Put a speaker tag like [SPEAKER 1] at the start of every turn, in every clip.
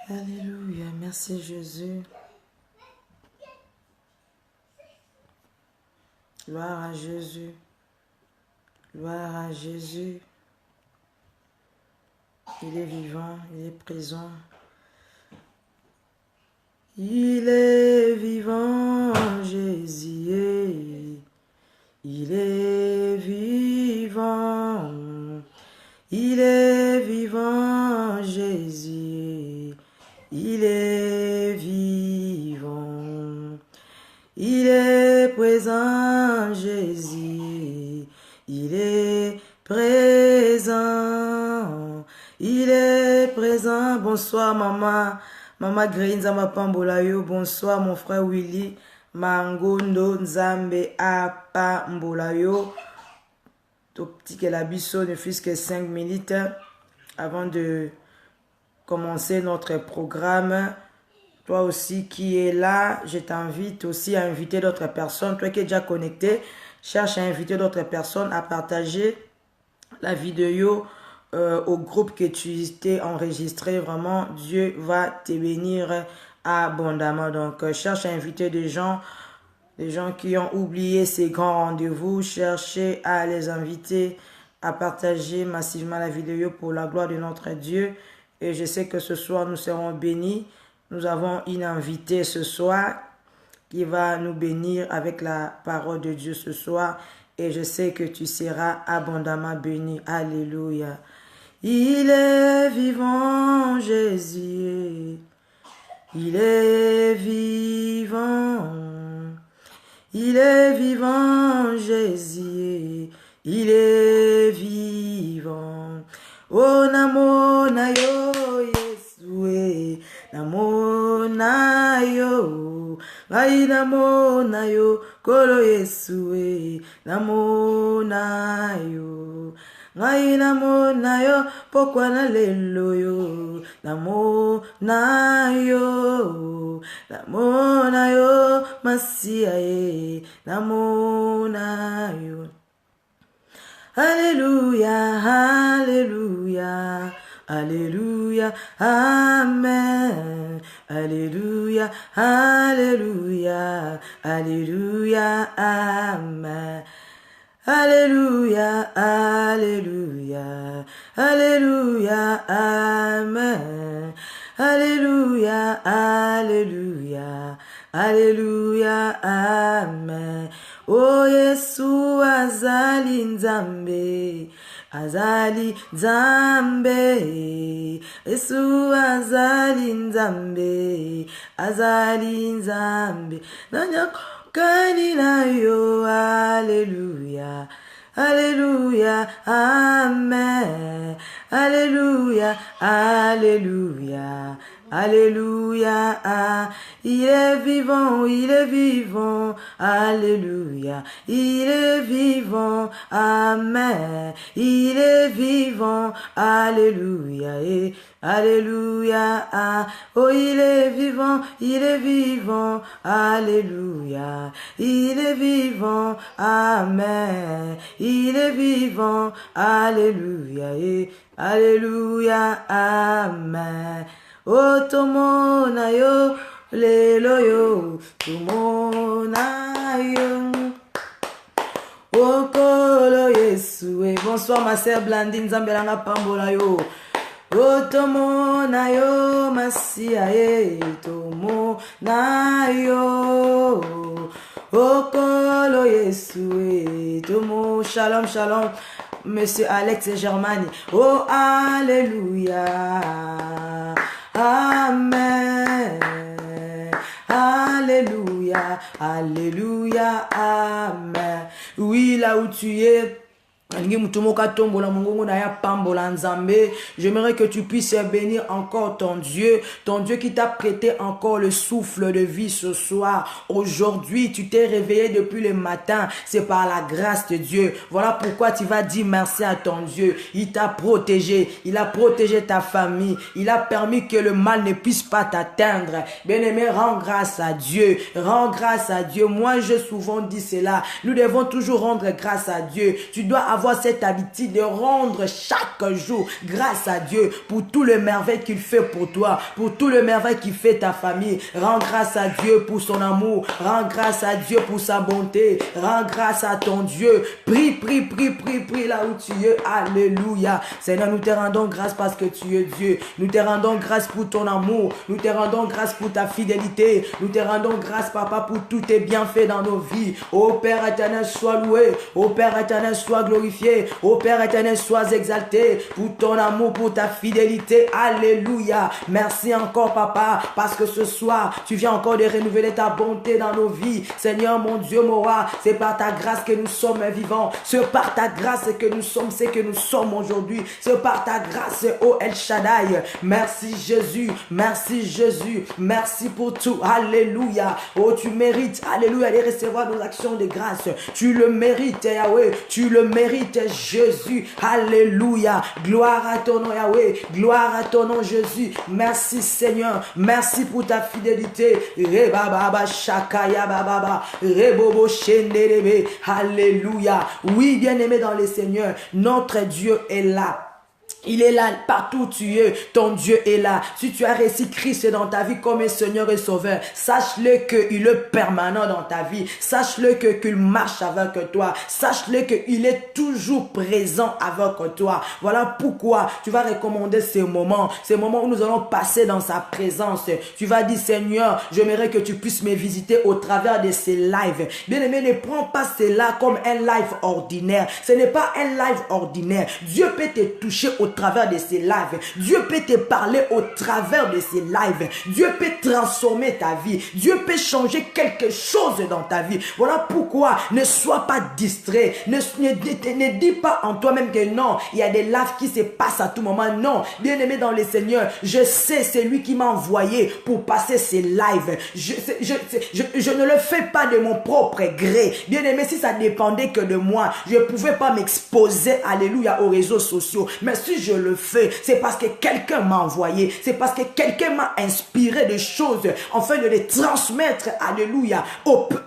[SPEAKER 1] Alléluia, merci Jésus. Gloire à Jésus. Gloire à Jésus. Il est vivant, il est présent. Il est vivant, Jésus. Il est vivant. Il est vivant, Jésus. Il est vivant. Il est présent, Jésus. Il est présent. Il est présent. Bonsoir, maman. Maman Greenza Mapambolayo. Bonsoir, mon frère Willy. Mangondo Nzambe Apa Mbolayo. Tout petit que la bisso ne fût que 5 minutes avant de commencer notre programme. Toi aussi qui es là, je t'invite aussi à inviter d'autres personnes. Toi qui es déjà connecté, cherche à inviter d'autres personnes à partager la vidéo au groupe que tu t'es enregistré. Vraiment, Dieu va te bénir abondamment. Donc, cherche à inviter des gens qui ont oublié ces grands rendez-vous. Cherchez à les inviter à partager massivement la vidéo pour la gloire de notre Dieu. Et je sais que ce soir, nous serons bénis. Nous avons une invitée ce soir qui va nous bénir avec la parole de Dieu ce soir. Et je sais que tu seras abondamment béni. Alléluia. Il est vivant, Jésus. Il est vivant. Il est vivant, Jésus. Il est vivant. Oh, namo na yo, Yesue. Namo na yo. Ngai namo na yo. Kolo Yesue. Namo na yo. Ngai namo na yo. Pokwa na lelo yo. Namo na yo. Namo na yo. Masia ye. Namo na yo. Alléluia, alléluia, alléluia, amen. Alléluia, alléluia, alléluia, amen. Alléluia, alléluia, alléluia, amen. Alléluia, alléluia, alléluia, amen. Oh Yesu azali nzambe, azali nzambe. Yesu azali nzambe, azali nzambe. Nanyakani na yo, alléluia. Alléluia, amen. Alléluia, alléluia. Alléluia, ah, il est vivant, alléluia, il est vivant, amen, il est vivant, alléluia, et alléluia, ah, oh, il est vivant, alléluia, il est vivant, amen, il est vivant, alléluia, et alléluia, amen. Oh, tomona yo, lelo yo, tomona yo. Oh, kolo Yesu. Bonsoir, ma sœur Blandine Zambelanga Pambola yo. Oh, tomona yo, masia ye, tomona yo. Oh, kolo Yesu. Tomo, shalom, shalom. Monsieur Alex et Germani. Oh, alléluia. Amen. Alléluia. Alléluia. Amen. Oui, là où tu es, j'aimerais que tu puisses bénir encore ton Dieu qui t'a prêté encore le souffle de vie ce soir. Aujourd'hui, tu t'es réveillé depuis le matin, c'est par la grâce de Dieu. Voilà pourquoi tu vas dire merci à ton Dieu. Il t'a protégé, il a protégé ta famille, il a permis que le mal ne puisse pas t'atteindre. Bien-aimé, rends grâce à Dieu, rends grâce à Dieu. Moi, j'ai souvent dit cela, nous devons toujours rendre grâce à Dieu. Tu dois avoir avoir cette habitude de rendre chaque jour grâce à Dieu pour tout le merveille qu'il fait pour toi, pour tout le merveille qu'il fait ta famille. Rends grâce à Dieu pour son amour. Rends grâce à Dieu pour sa bonté. Rends grâce à ton Dieu. Prie, prie, prie, prie, prie là où tu es. Alléluia. Seigneur, nous te rendons grâce parce que tu es Dieu. Nous te rendons grâce pour ton amour. Nous te rendons grâce pour ta fidélité. Nous te rendons grâce, Papa, pour tous tes bienfaits dans nos vies. Ô Père éternel, sois loué. Ô Père éternel, sois glorifié. Ô Père éternel, sois exalté pour ton amour, pour ta fidélité. Alléluia. Merci encore, Papa, parce que ce soir, tu viens encore de renouveler ta bonté dans nos vies. Seigneur, mon Dieu, mon roi, c'est par ta grâce que nous sommes vivants. C'est par ta grâce que nous sommes ce que nous sommes aujourd'hui. C'est par ta grâce, ô El Shaddai. Merci Jésus. Merci Jésus. Merci pour tout. Alléluia. Oh, tu mérites, alléluia, de recevoir nos actions de grâce. Tu le mérites, Yahweh. Tu le mérites, Jésus. Alléluia. Gloire à ton nom, Yahweh. Gloire à ton nom, Jésus. Merci, Seigneur. Merci pour ta fidélité. Rebababa shakaya bababa. Rebobo shenderebe. Alléluia. Oui, bien-aimé dans le Seigneur, notre Dieu est là. Il est là, partout où tu es, ton Dieu est là. Si tu as reçu Christ dans ta vie comme un Seigneur et Sauveur, sache-le qu'il est permanent dans ta vie. Sache-le qu'il marche avec toi. Sache-le qu'il est toujours présent avec toi. Voilà pourquoi tu vas recommander ces moments où nous allons passer dans sa présence. Tu vas dire, Seigneur, j'aimerais que tu puisses me visiter au travers de ces lives. Bien-aimé, ne prends pas cela comme un live ordinaire. Ce n'est pas un live ordinaire. Dieu peut te toucher au travers de ces lives. Dieu peut te parler au travers de ces lives. Dieu peut transformer ta vie. Dieu peut changer quelque chose dans ta vie. Voilà pourquoi ne sois pas distrait. Ne dis pas en toi-même que non, il y a des lives qui se passent à tout moment. Non, bien-aimé dans le Seigneur, je sais c'est lui qui m'a envoyé pour passer ces lives. Je ne le fais pas de mon propre gré. Bien-aimé, si ça dépendait que de moi, je ne pouvais pas m'exposer, alléluia, aux réseaux sociaux. Mais si je le fais, c'est parce que quelqu'un m'a envoyé, c'est parce que quelqu'un m'a inspiré de choses afin de les transmettre, alléluia,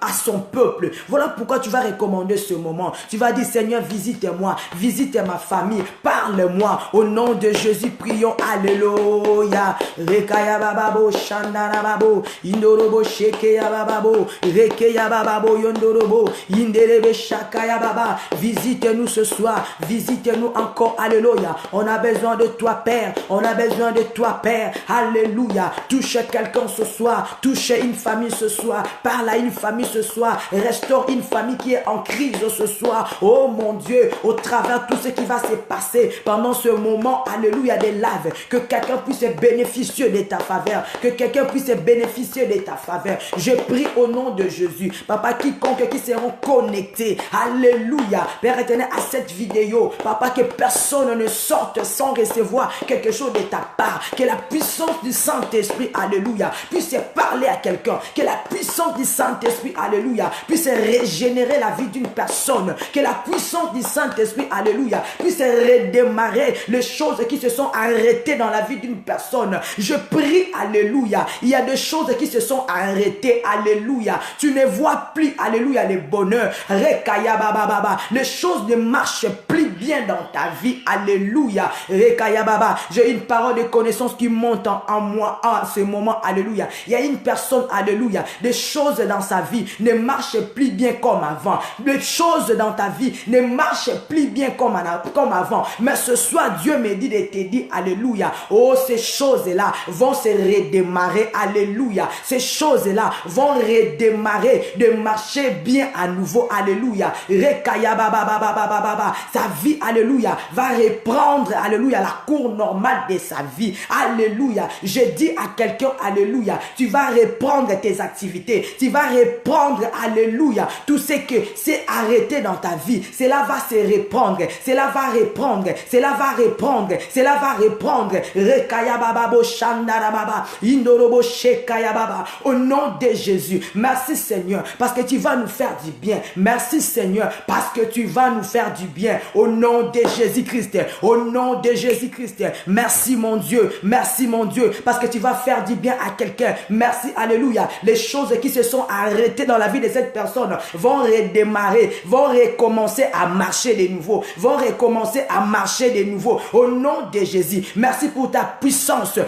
[SPEAKER 1] à son peuple. Voilà pourquoi tu vas recommander ce moment. Tu vas dire, Seigneur, visite-moi, visite ma famille, parle-moi. Au nom de Jésus, prions, alléluia. Rekaya bababo, shandana babo, indorobo shekeya bababo, rekeya bababo, yondorobo, indelebe shakaya baba. Visite-nous ce soir, visite-nous encore, alléluia. On a besoin de toi, Père. On a besoin de toi, Père. Alléluia. Touche quelqu'un ce soir. Touche une famille ce soir. Parle à une famille ce soir. Restaure une famille qui est en crise ce soir. Oh mon Dieu, au travers de tout ce qui va se passer pendant ce moment, alléluia, des lives, que quelqu'un puisse bénéficier de ta faveur. Que quelqu'un puisse bénéficier de ta faveur. Je prie au nom de Jésus. Papa, quiconque qui seront connectés, alléluia, Père éternel, à cette vidéo, Papa, que personne ne sorte sans recevoir quelque chose de ta part. Que la puissance du Saint-Esprit, alléluia, puisse parler à quelqu'un. Que la puissance du Saint-Esprit, alléluia, puisse régénérer la vie d'une personne. Que la puissance du Saint-Esprit, alléluia, puisse redémarrer les choses qui se sont arrêtées dans la vie d'une personne. Je prie, alléluia, il y a des choses qui se sont arrêtées, alléluia. Tu ne vois plus, alléluia, le bonheur. Rekaya baba baba. Les choses ne marchent plus bien dans ta vie, alléluia. Rekaya baba. J'ai une parole de connaissance qui monte en moi en ce moment, alléluia. Il y a une personne, alléluia, des choses dans sa vie ne marchent plus bien comme avant. Les choses dans ta vie ne marchent plus bien comme avant. Mais ce soir, Dieu me dit de te dire, alléluia, oh, ces choses-là vont se redémarrer, alléluia. Ces choses-là vont redémarrer, de marcher bien à nouveau, alléluia. Rekaya baba baba baba baba. Sa vie, alléluia, va reprendre, alléluia, la cour normale de sa vie, alléluia. Je dis à quelqu'un, alléluia, tu vas reprendre tes activités, tu vas reprendre, alléluia, tout ce que c'est arrêté dans ta vie, cela va se reprendre, cela va reprendre, cela va reprendre, cela va reprendre. Rekaya baba bo shandara baba, indorobo shekaya baba. Au nom de Jésus, merci Seigneur, parce que tu vas nous faire du bien. Merci Seigneur, parce que tu vas nous faire du bien. Au nom nom de Jésus-Christ, au nom de Jésus-Christ. Merci mon Dieu, parce que tu vas faire du bien à quelqu'un. Merci, alléluia. Les choses qui se sont arrêtées dans la vie de cette personne vont redémarrer, vont recommencer à marcher de nouveau, au nom de Jésus. Merci pour ta puissance,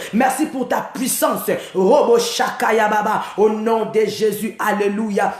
[SPEAKER 1] Robo Shakaya Baba, au nom de Jésus, alléluia.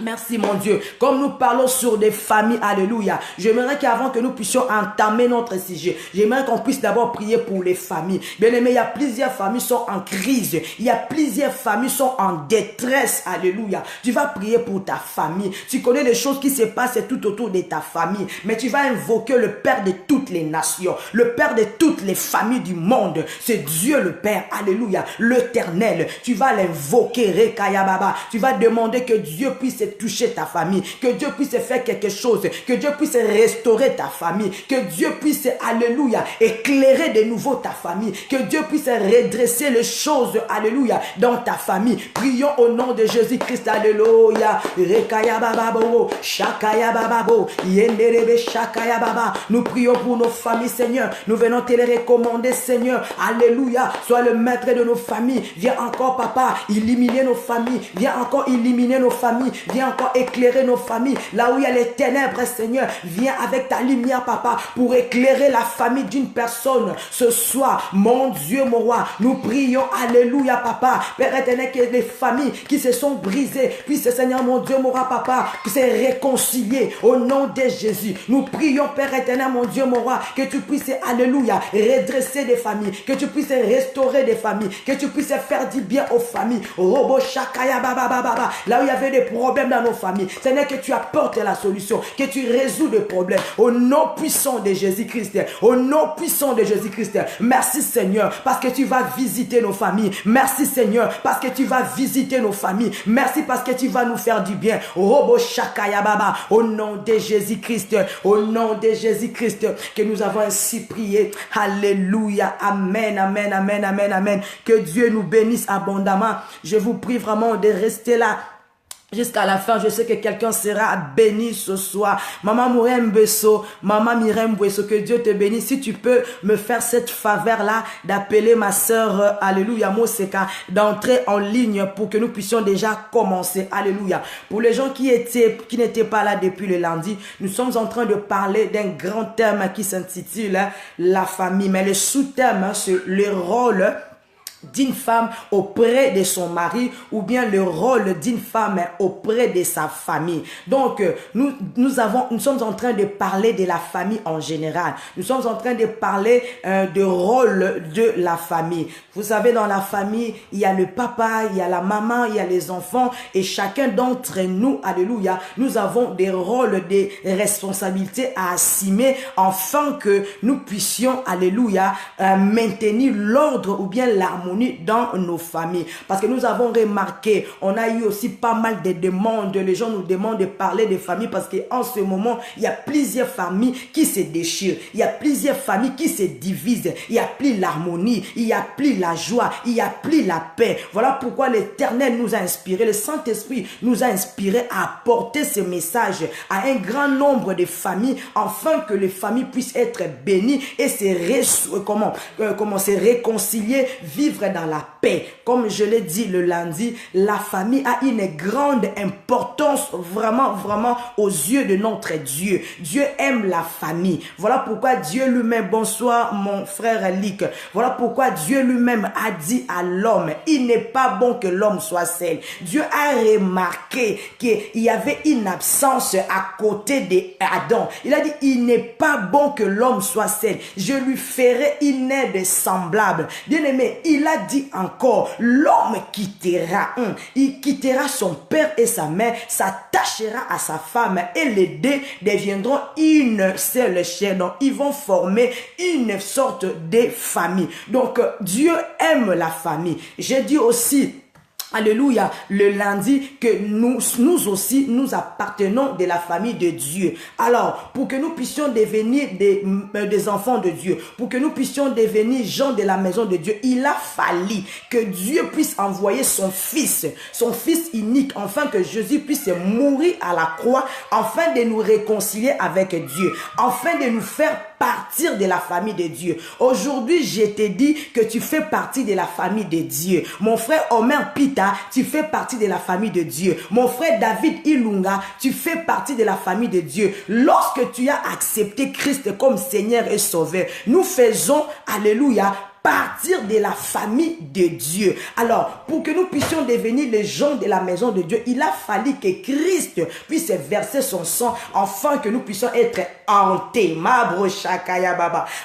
[SPEAKER 1] Merci mon Dieu. Comme nous parlons sur des familles, alléluia, j'aimerais qu'avant que nous puissions entamer notre sujet, j'aimerais qu'on puisse d'abord prier pour les familles. Bien aimé, il y a plusieurs familles qui sont en crise, il y a plusieurs familles qui sont en détresse, alléluia. Tu vas prier pour ta famille. Tu connais les choses qui se passent tout autour de ta famille, mais tu vas invoquer le Père de toutes les nations, le Père de toutes les familles du monde. C'est Dieu le Père, alléluia, l'Éternel. Tu vas l'invoquer, Rekaya Baba. Tu vas demander que Dieu puisse toucher ta famille, que Dieu puisse faire quelque chose, que Dieu puisse restaurer ta famille, que Dieu puisse, alléluia, éclairer de nouveau ta famille, que Dieu puisse redresser les choses, alléluia, dans ta famille. Prions au nom de Jésus-Christ, alléluia. Rekaya bababo, shakaya bababo, yenderebe shakaya baba. Nous prions pour nos familles, Seigneur. Nous venons te les recommander, Seigneur. Alléluia. Sois le maître de nos familles. Viens encore, Papa, illuminer nos familles. Viens encore illuminer nos familles. Viens encore éclairer nos familles. Là où il y a les ténèbres, Seigneur, viens avec ta lumière, Papa, pour éclairer la famille d'une personne. Ce soir, mon Dieu, mon roi, nous prions, alléluia, Papa. Père éternel, que les familles qui se sont brisées puissent, Seigneur, mon Dieu, mon roi, Papa, se réconcilier au nom de Jésus. Nous prions, Père éternel, mon Dieu, mon roi, que tu puisses, alléluia, redresser des familles, que tu puisses restaurer des familles, que tu puisses faire du bien aux familles. Robo Shakaya Baba Baba. Là où il y avait des problèmes dans nos familles, Seigneur, que tu apportes la solution, que tu résous les problèmes au nom puissant de Jésus-Christ, au nom puissant de Jésus-Christ. Merci Seigneur parce que tu vas visiter nos familles. Merci Seigneur parce que tu vas visiter nos familles. Merci parce que tu vas nous faire du bien. Robo Shakaya Baba, au nom de Jésus-Christ, au nom de Jésus-Christ, que nous avons ainsi prié. Alléluia, amen, amen, amen, amen, amen. Que Dieu nous bénisse abondamment. Je vous prie vraiment de rester là jusqu'à la fin. Je sais que quelqu'un sera béni ce soir. Maman Mourem Besso, Maman Mirem Besso, que Dieu te bénisse. Si tu peux me faire cette faveur-là d'appeler ma sœur, alléluia, Moseka, d'entrer en ligne pour que nous puissions déjà commencer. Alléluia. Pour les gens qui n'étaient pas là depuis le lundi, nous sommes en train de parler d'un grand thème qui s'intitule la famille. Mais le sous-thème, c'est le rôle d'une femme auprès de son mari ou bien le rôle d'une femme auprès de sa famille. Donc, nous sommes en train de parler de la famille en général. Nous sommes en train de parler du rôle de la famille. Vous savez, dans la famille, il y a le papa, il y a la maman, il y a les enfants et chacun d'entre nous, alléluia, nous avons des rôles, des responsabilités à assumer afin que nous puissions, alléluia, maintenir l'ordre ou bien l'harmonie dans nos familles. Parce que nous avons remarqué, on a eu aussi pas mal de demandes. Les gens nous demandent de parler des familles parce qu'en ce moment, il y a plusieurs familles qui se déchirent. Il y a plusieurs familles qui se divisent. Il n'y a plus l'harmonie, il n'y a plus la joie, il n'y a plus la paix. Voilà pourquoi l'Éternel nous a inspiré, le Saint-Esprit nous a inspiré à apporter ce message à un grand nombre de familles afin que les familles puissent être bénies et se réconcilier, vivre dans la paix. Comme je l'ai dit le lundi, la famille a une grande importance vraiment, vraiment aux yeux de notre Dieu. Dieu aime la famille. Voilà pourquoi Dieu lui-même, bonsoir mon frère Lick, voilà pourquoi Dieu lui-même a dit à l'homme, il n'est pas bon que l'homme soit seul. Dieu a remarqué qu'il y avait une absence à côté d'Adam. Il a dit, il n'est pas bon que l'homme soit seul. Je lui ferai une aide semblable. Bien aimé, il a dit encore, l'homme quittera, il quittera son père et sa mère, s'attachera à sa femme et les deux deviendront une seule chair. Donc, ils vont former une sorte de famille. Donc, Dieu aime la famille. J'ai dit aussi Alléluia, le lundi, que nous aussi, nous appartenons de la famille de Dieu. Alors, pour que nous puissions devenir des enfants de Dieu, pour que nous puissions devenir gens de la maison de Dieu, il a fallu que Dieu puisse envoyer son Fils unique, afin que Jésus puisse mourir à la croix, afin de nous réconcilier avec Dieu, afin de nous faire partir de la famille de Dieu. Aujourd'hui, je te dis que tu fais partie de la famille de Dieu. Mon frère Omer Pita, tu fais partie de la famille de Dieu. Mon frère David Ilunga, tu fais partie de la famille de Dieu. Lorsque tu as accepté Christ comme Seigneur et Sauveur, nous faisons, alléluia, partir de la famille de Dieu. Alors, pour que nous puissions devenir les gens de la maison de Dieu, il a fallu que Christ puisse verser son sang, afin que nous puissions être hantés.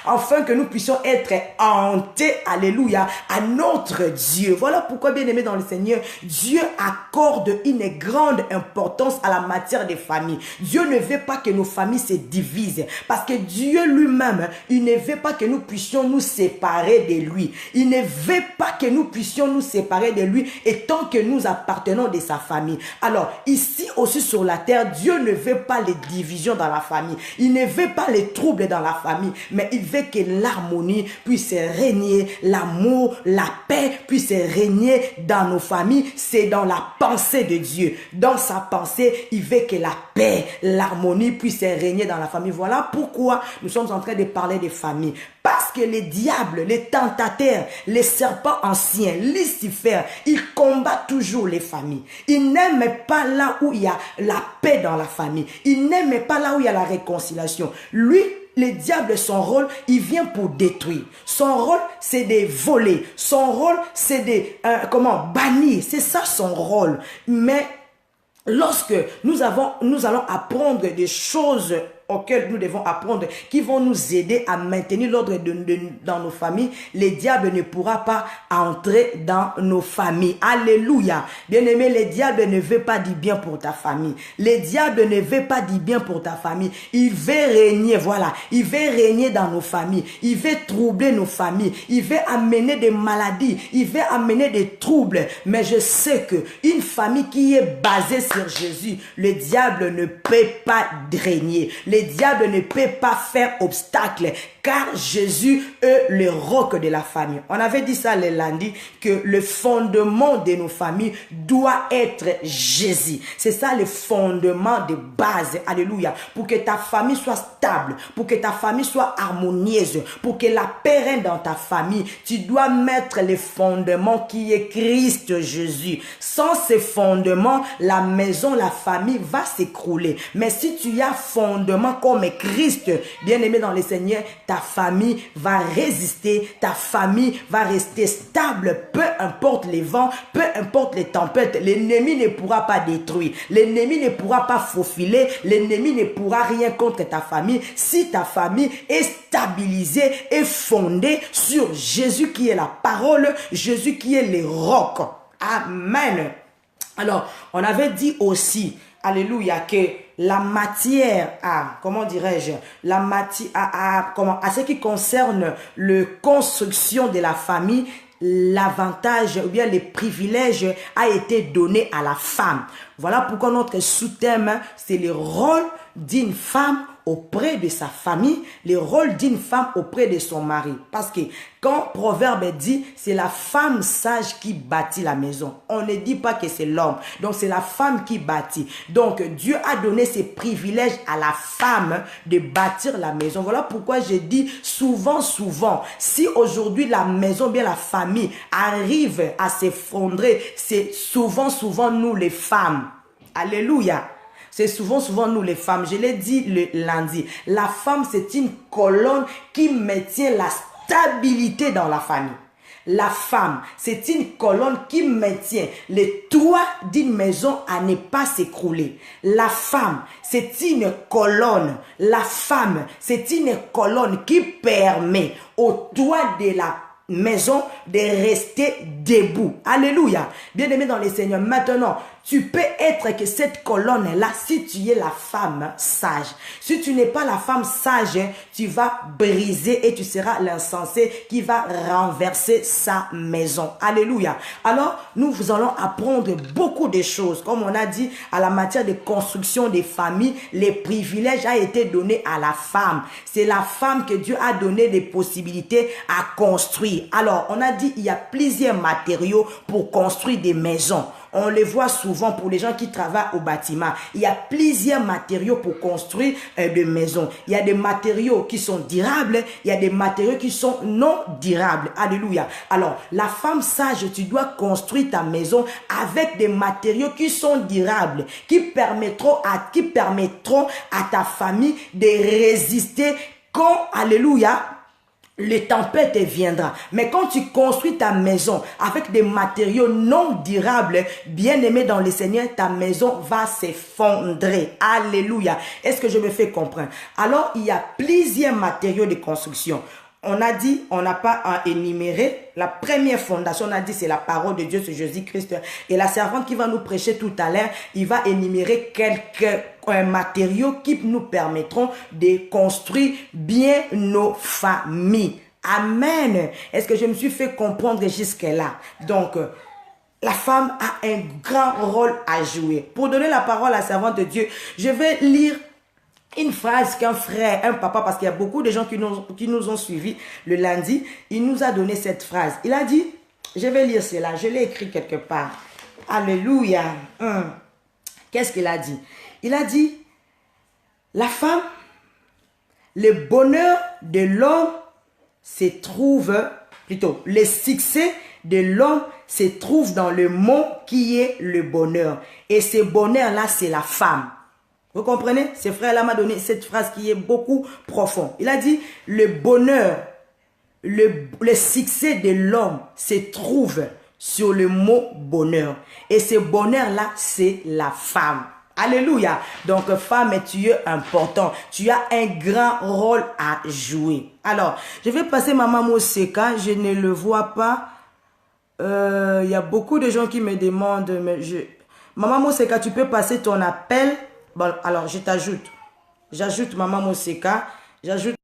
[SPEAKER 1] Afin que nous puissions être hantés, alléluia, à notre Dieu. Voilà pourquoi, bien aimé dans le Seigneur, Dieu accorde une grande importance à la matière des familles. Dieu ne veut pas que nos familles se divisent, parce que Dieu lui-même, il ne veut pas que nous puissions nous séparer de lui. Il ne veut pas que nous puissions nous séparer de lui, et tant que nous appartenons de sa famille. Alors, ici aussi sur la terre, Dieu ne veut pas les divisions dans la famille. Il ne veut pas les troubles dans la famille, mais il veut que l'harmonie puisse régner, l'amour, la paix puisse régner dans nos familles. C'est dans la pensée de Dieu. Dans sa pensée, il veut que la paix, l'harmonie puisse régner dans la famille. Voilà pourquoi nous sommes en train de parler des familles. Parce que les diables, les tentateurs, les serpents anciens, Lucifer, ils combattent toujours les familles. Ils n'aiment pas là où il y a la paix dans la famille. Ils n'aiment pas là où il y a la réconciliation. Lui, le diable, son rôle, il vient pour détruire. Son rôle, c'est de voler. Son rôle, c'est de bannir. C'est ça son rôle. Mais lorsque nous allons apprendre des choses auxquelles nous devons apprendre, qui vont nous aider à maintenir l'ordre dans nos familles, le diable ne pourra pas entrer dans nos familles. Alléluia. Bien-aimé, le diable ne veut pas du bien pour ta famille. Le diable ne veut pas du bien pour ta famille. Il veut régner, voilà. Il veut régner dans nos familles. Il veut troubler nos familles. Il veut amener des maladies. Il veut amener des troubles. Mais je sais que une famille qui est basée sur Jésus, le diable ne peut pas régner. Le diable ne peut pas faire obstacle, car Jésus est le roc de la famille. On avait dit ça le lundi, que le fondement de nos familles doit être Jésus. C'est ça le fondement de base. Alléluia. Pour que ta famille soit stable, pour que ta famille soit harmonieuse, pour que la paix règne dans ta famille, tu dois mettre le fondement qui est Christ Jésus. Sans ce fondement, la maison, la famille va s'écrouler. Mais si tu as fondement comme Christ, bien-aimé dans le Seigneur, ta famille va résister, ta famille va rester stable, peu importe les vents, peu importe les tempêtes. L'ennemi ne pourra pas détruire, l'ennemi ne pourra pas faufiler, l'ennemi ne pourra rien contre ta famille si ta famille est stabilisée et fondée sur Jésus qui est la parole, Jésus qui est le roc. Amen. Alors, on avait dit aussi, alléluia, que la matière comment dirais-je, la matière à ce qui concerne la construction de la famille, l'avantage ou bien les privilèges a été donné à la femme. Voilà pourquoi notre sous-thème, c'est le rôle d'une femme auprès de sa famille, le rôle d'une femme auprès de son mari. Parce que quand Proverbe dit, c'est la femme sage qui bâtit la maison. On ne dit pas que c'est l'homme. Donc c'est la femme qui bâtit. Donc Dieu a donné ses privilèges à la femme de bâtir la maison. Voilà pourquoi je dis souvent, si aujourd'hui la maison, bien la famille arrive à s'effondrer, c'est souvent nous les femmes. Alléluia. C'est souvent nous les femmes. Je l'ai dit le lundi. La femme, c'est une colonne qui maintient la stabilité dans la famille. La femme, c'est une colonne qui maintient le toit d'une maison à ne pas s'écrouler. La femme, c'est une colonne. La femme, c'est une colonne qui permet au toit de la maison de rester debout. Alléluia. Bien-aimé dans le Seigneur. Maintenant, tu peux être que cette colonne-là si tu es la femme sage. Si tu n'es pas la femme sage, tu vas briser et tu seras l'insensé qui va renverser sa maison. Alléluia. Alors, nous allons apprendre beaucoup de choses. Comme on a dit, à la matière de construction des familles, les privilèges a été donné à la femme. C'est la femme que Dieu a donné des possibilités à construire. Alors, on a dit, il y a plusieurs matériaux pour construire des maisons. On les voit souvent pour les gens qui travaillent au bâtiment. Il y a plusieurs matériaux pour construire des maisons. Il y a des matériaux qui sont durables, il y a des matériaux qui sont non durables. Alléluia. Alors, la femme sage, tu dois construire ta maison avec des matériaux qui sont durables, qui permettront à ta famille de résister quand, alléluia, les tempêtes viendront. Mais quand tu construis ta maison avec des matériaux non durables, bien aimé dans le Seigneur, ta maison va s'effondrer. Alléluia. Est-ce que je me fais comprendre? Alors, il y a plusieurs matériaux de construction. On a dit, on n'a pas à énumérer. La première fondation, on a dit, c'est la parole de Dieu, c'est Jésus-Christ. Et la servante qui va nous prêcher tout à l'heure, il va énumérer quelques matériaux qui nous permettront de construire bien nos familles. Amen. Est-ce que je me suis fait comprendre jusque-là? Donc, la femme a un grand rôle à jouer. Pour donner la parole à la servante de Dieu, je vais lire une phrase qu'un frère, un papa, parce qu'il y a beaucoup de gens qui nous ont suivis le lundi, il nous a donné cette phrase. Il a dit, je vais lire cela, je l'ai écrit quelque part. Alléluia. Qu'est-ce qu'il a dit? Il a dit, la femme, le bonheur de l'homme se trouve, plutôt, le succès de l'homme se trouve dans le mot qui est le bonheur. Et ce bonheur-là, c'est la femme. Vous comprenez? Ce frère-là m'a donné cette phrase qui est beaucoup profonde. Il a dit, le bonheur, le succès de l'homme se trouve sur le mot bonheur. Et ce bonheur-là, c'est la femme. Alléluia. Donc, femme, tu es important. Tu as un grand rôle à jouer. Alors, je vais passer Maman Moseka. Je ne le vois pas. Il y a beaucoup de gens qui me demandent, mais Maman Moseka, tu peux passer ton appel? Bon, alors, je t'ajoute. J'ajoute Maman Moseka. J'ajoute.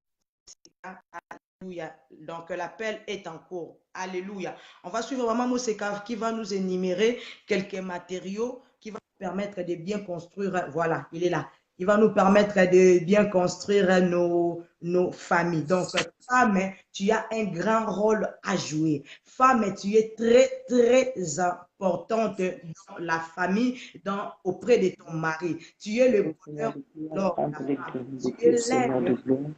[SPEAKER 1] Alléluia. Donc, l'appel est en cours. Alléluia. On va suivre Maman Moseka qui va nous énumérer quelques matériaux qui vont nous permettre de bien construire. Voilà, il est là. Il va nous permettre de bien construire nos familles. Donc, femme, tu as un grand rôle à jouer. Femme, tu es très, très importante dans la famille, auprès de ton mari. Tu es le bonheur de l'homme.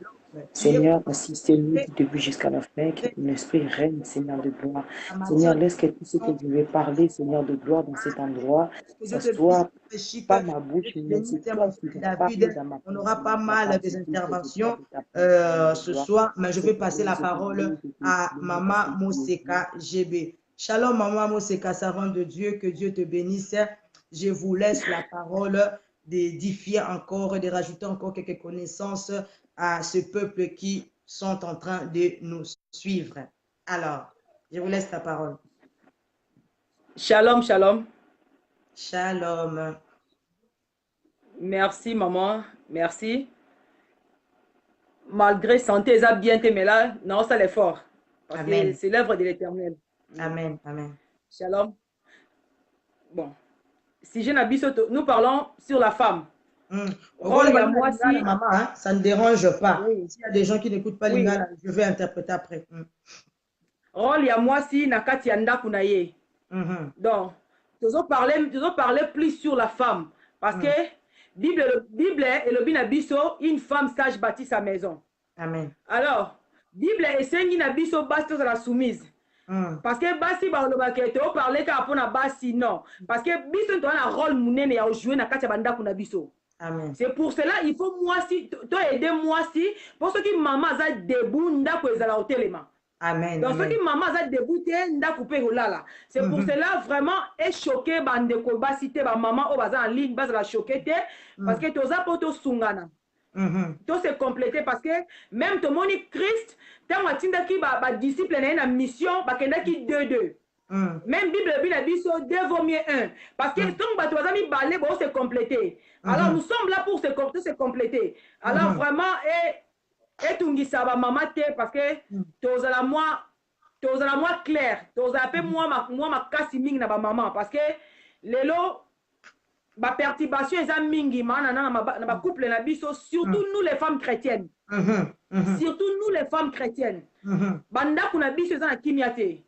[SPEAKER 2] Seigneur, assistez-nous du début jusqu'à la fin, que ton esprit règne, Seigneur de gloire. Seigneur, laisse que tout ce que je vais parler, Seigneur de gloire, dans cet endroit, ça soit pas ma bouche, mais c'est toi qui vas parler dans ma bouche.
[SPEAKER 1] On aura pas mal des interventions ce soir, mais je vais passer la parole à Maman Moseka GB. Shalom, Maman Moseka, servante de Dieu, que Dieu te bénisse. Je vous laisse la parole d'édifier encore, de rajouter encore quelques connaissances à ce peuple qui sont en train de nous suivre. Alors, je vous laisse la parole.
[SPEAKER 3] Shalom, shalom.
[SPEAKER 1] Shalom.
[SPEAKER 3] Merci, maman. Merci. Malgré santé, ça a bien été, mais là, non, ça l'est fort. Parce que c'est l'œuvre de l'Éternel.
[SPEAKER 1] Amen, amen.
[SPEAKER 3] Shalom. Bon. Si je n'habite, nous parlons sur la femme.
[SPEAKER 1] Rôle, moi, si... maman, hein, ça ne dérange pas. Oui. S'il y a des gens qui n'écoutent pas l'ingala, je vais interpréter après.
[SPEAKER 3] Rôle, il y a moi, si nakati yanda kunaye. Donc, nous allons parler plus sur la femme. Parce que Bible et le binabiso, une femme sage bâtit sa maison.
[SPEAKER 1] Amen.
[SPEAKER 3] Alors, Bible et sengi nabiso bâtit la soumise. Parce que basi ba oloba ke to parler ka pona basi non. Parce que biso to na rôle munene ya jouer na kati banda kuna biso.
[SPEAKER 1] Amen.
[SPEAKER 3] C'est pour cela il faut moi si toi aider moi si pour ceux qui maman za debout ndako ezala hotelema.
[SPEAKER 1] Amen.
[SPEAKER 3] Donc ceux qui maman za debout te ndako pe holala. C'est pour cela vraiment est choqué bande ko basi te ba maman o baza en ligne basa la choqué te parce que toza poto sungana. Tout se compléter parce que même ton moni Christ tant atinda ki ba disciple na mission ba kenda ki 2-2. Même Bible, deux vaut mieux un. Parce que tant que tu as mis balai, bon, c'est complété. Alors, nous sommes là pour se compléter. Alors, vraiment, et tu dis ça va maman parce que tu as la moi clair. Tu as fait moi ma cassiming na ba maman. Parce que les lots, ma perturbation est mingi, ma couple na biso, surtout nous les femmes chrétiennes. Surtout nous les femmes chrétiennes. Banda kuna biso est na kimiate.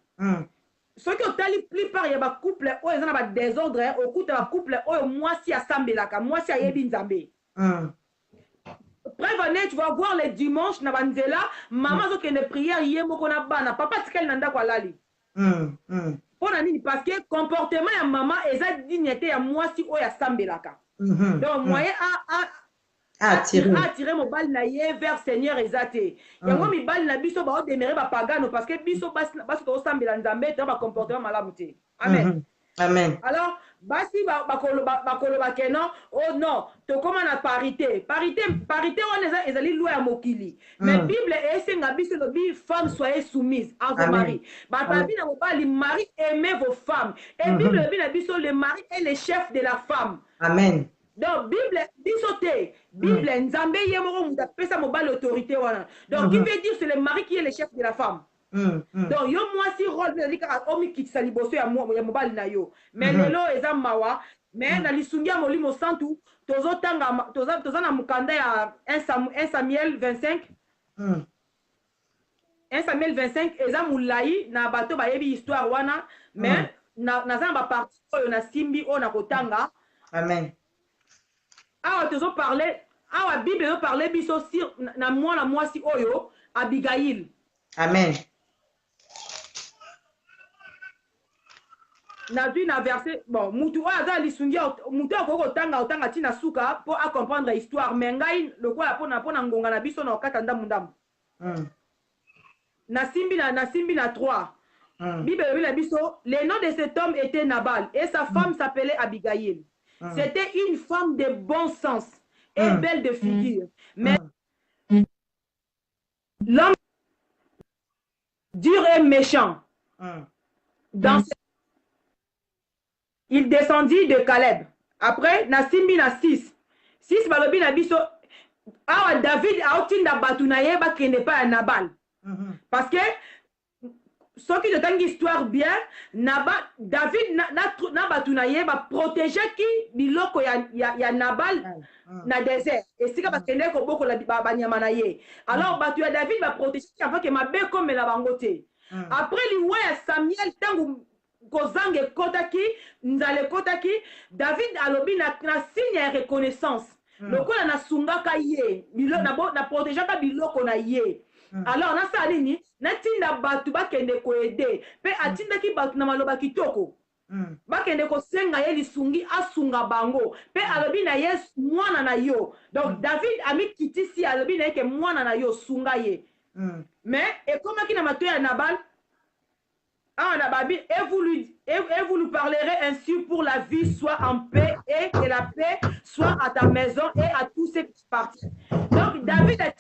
[SPEAKER 3] Ce qui est la plupart il y a des couples où ils ont des désordres au coup de la couple où moi si assemblaka moi si ayebi nzambe. Prévenez, tu vas voir les dimanches na banzela maman zo kende prière yé moko na bana papa tikel nanda kwa lali. Parce que comportement ya maman eza dignité ya moi si oya sambelaka. Donc moyen attirer mon bal na ye vers Seigneur ezate. Yango mi bal na biso ba demeurer ba pagano parce que biso basi to sambela nzambe to ba comportement malamu te. Amen.
[SPEAKER 1] Amen.
[SPEAKER 3] Alors basi ba koloba kenon oh non to comment na parité on ezali loi ya mokili. Mais Bible esenga biso lo bi femme soyez soumise à vos maris. Ba tabi na mobali mari aimez vos femmes. Et Bible bi na biso le mari est le chef de la femme.
[SPEAKER 1] Amen.
[SPEAKER 3] Donc, Bible, Nzambe yemoro muta pesa mobile autorité wana. Donc, qui veut dire c'est le mari qui est le chef de la femme. Donc, yo moi si rôle de lika omi kitsa liboso ya mobile na yo. Mais lelo eza mawa, mais na lisungia molimo santu, tozo tanga toza na mukanda ya 1 Samuel 25. 1 Samuel 25 eza mulai na bato ba yebi histoire wana, mais na zamba parti oyo na simbi o na kotanga.
[SPEAKER 1] Amen.
[SPEAKER 3] Awa tozo parler awa Bible yo parler biso sur na moi si oyo Abigail.
[SPEAKER 1] Amen.
[SPEAKER 3] Na vu na verset bon mutu aza lisungia mutu akoko tanga tina suka pour à comprendre histoire mais ngai lokola pona ngonga na biso na okata ndamu. Na simbi na 3. Bible la biso le nom de cet homme était Nabal et sa femme s'appelait Abigail. C'était une femme de bon sens et belle de figure. Mais l'homme dur et méchant. Il descendit de Caleb. Après, na simbi na 6. 6 balobi na biso. Awa David a otinda batunaye ba kende pa Nabal. Parce que ce qui est une histoire bien, David n'a batunaye va protéger qui biloko ya Nabal na désert. Et c'est parce que n'est ko boko la banyamanaye. Alors batu ya David va protéger avant que mabe comme la bangote. Après lui ouais Samuel tangu kozange kotaki nzale kotaki David alobi na signe ya reconnaissance. Lokola na sungaka ye biloko na protéger ka biloko na ye. Alors na sa nini na tinda batu bakende ko aider pe atinda ki batu na maloba kitoko bakende ko senga ye lisungi asunga bango pe alobi na ye mwana na yo. Donc David ami kitisi alobi na ke mwana na yo sunga ye. Mais et comment ki na matoya Nabal et vous lui parlerez ainsi pour la vie soit en paix et que la paix soit à ta maison et à tous ceux qui partent. Donc David a dit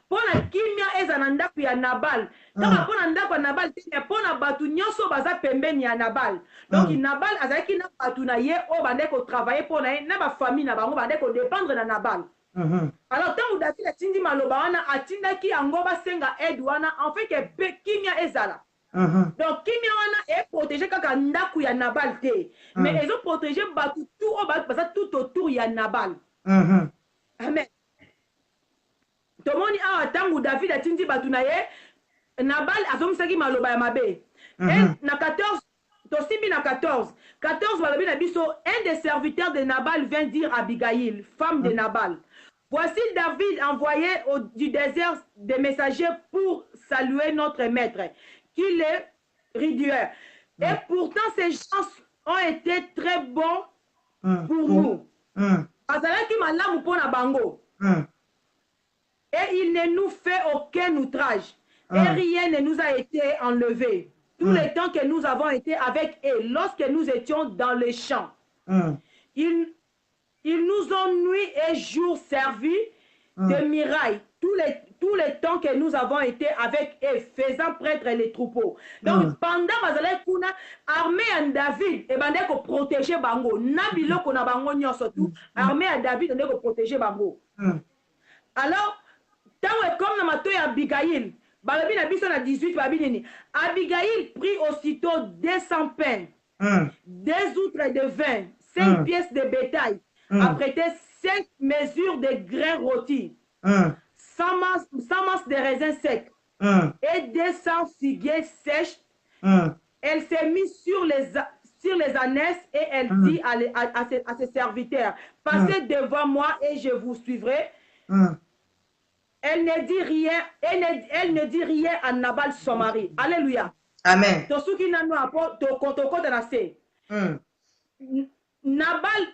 [SPEAKER 3] pour la kimia ezananda ya Nabal. Donc pour ndako Nabal pour na batu nyonso baza pembeni ya Nabal. Donc Nabal azaki na batu na ye o bande ko travailler pour na ba famille na bango bande ko dépendre na Nabal. Alors tant David a tindi maloba wana atindaki yango basenga aide wana en fait que kimia ezala. Donc kimia wana est protégé kaka ndaku ya Nabal te. Mais ils ont protégé batu tout au bas tout autour ya Nabal. Amen. Tomoni awa tangu David atindi batu na ye Nabal azomisaki maloba ya mabe. Et na 14 tosimbi na 14 balobi na biso un des serviteurs de Nabal vint dire à Abigail, femme de Nabal. Voici David envoyé du désert des messagers pour saluer notre maître, qu'il est ridueur. Et pourtant, ces gens ont été très bons pour nous. Azalaki malamu pona bango. Et il ne nous fait aucun outrage. Et rien ne nous a été enlevé. Tout le temps que nous avons été avec eux, lorsque nous étions dans les champs. Ils nous ont nuit et jour servi de miraille tout le temps que nous avons été avec eux, faisant prêtre les troupeaux. Donc, pendant Bazalek Kuna, armée en David, et bande ko protéger Bango. Nabilo kona Bango nyon surtout, armée à David, on ko protéger Bango. Alors, tant que comme dans ma toy Abigail, Balabi na biso na 18, Babi Abigail prit aussitôt 200 pains, 2 outres de vin, 5 pièces de bétail, apprêté 5 mesures de grains rôtis, 100 masses de raisins secs et 200 figuiers sèches. Elle s'est mise sur les ânesses et elle dit à ses serviteurs, passez devant moi et je vous suivrai. Elle ne dit rien, elle ne dit rien à Nabal son mari. Alléluia.
[SPEAKER 1] Amen.
[SPEAKER 3] Nabal,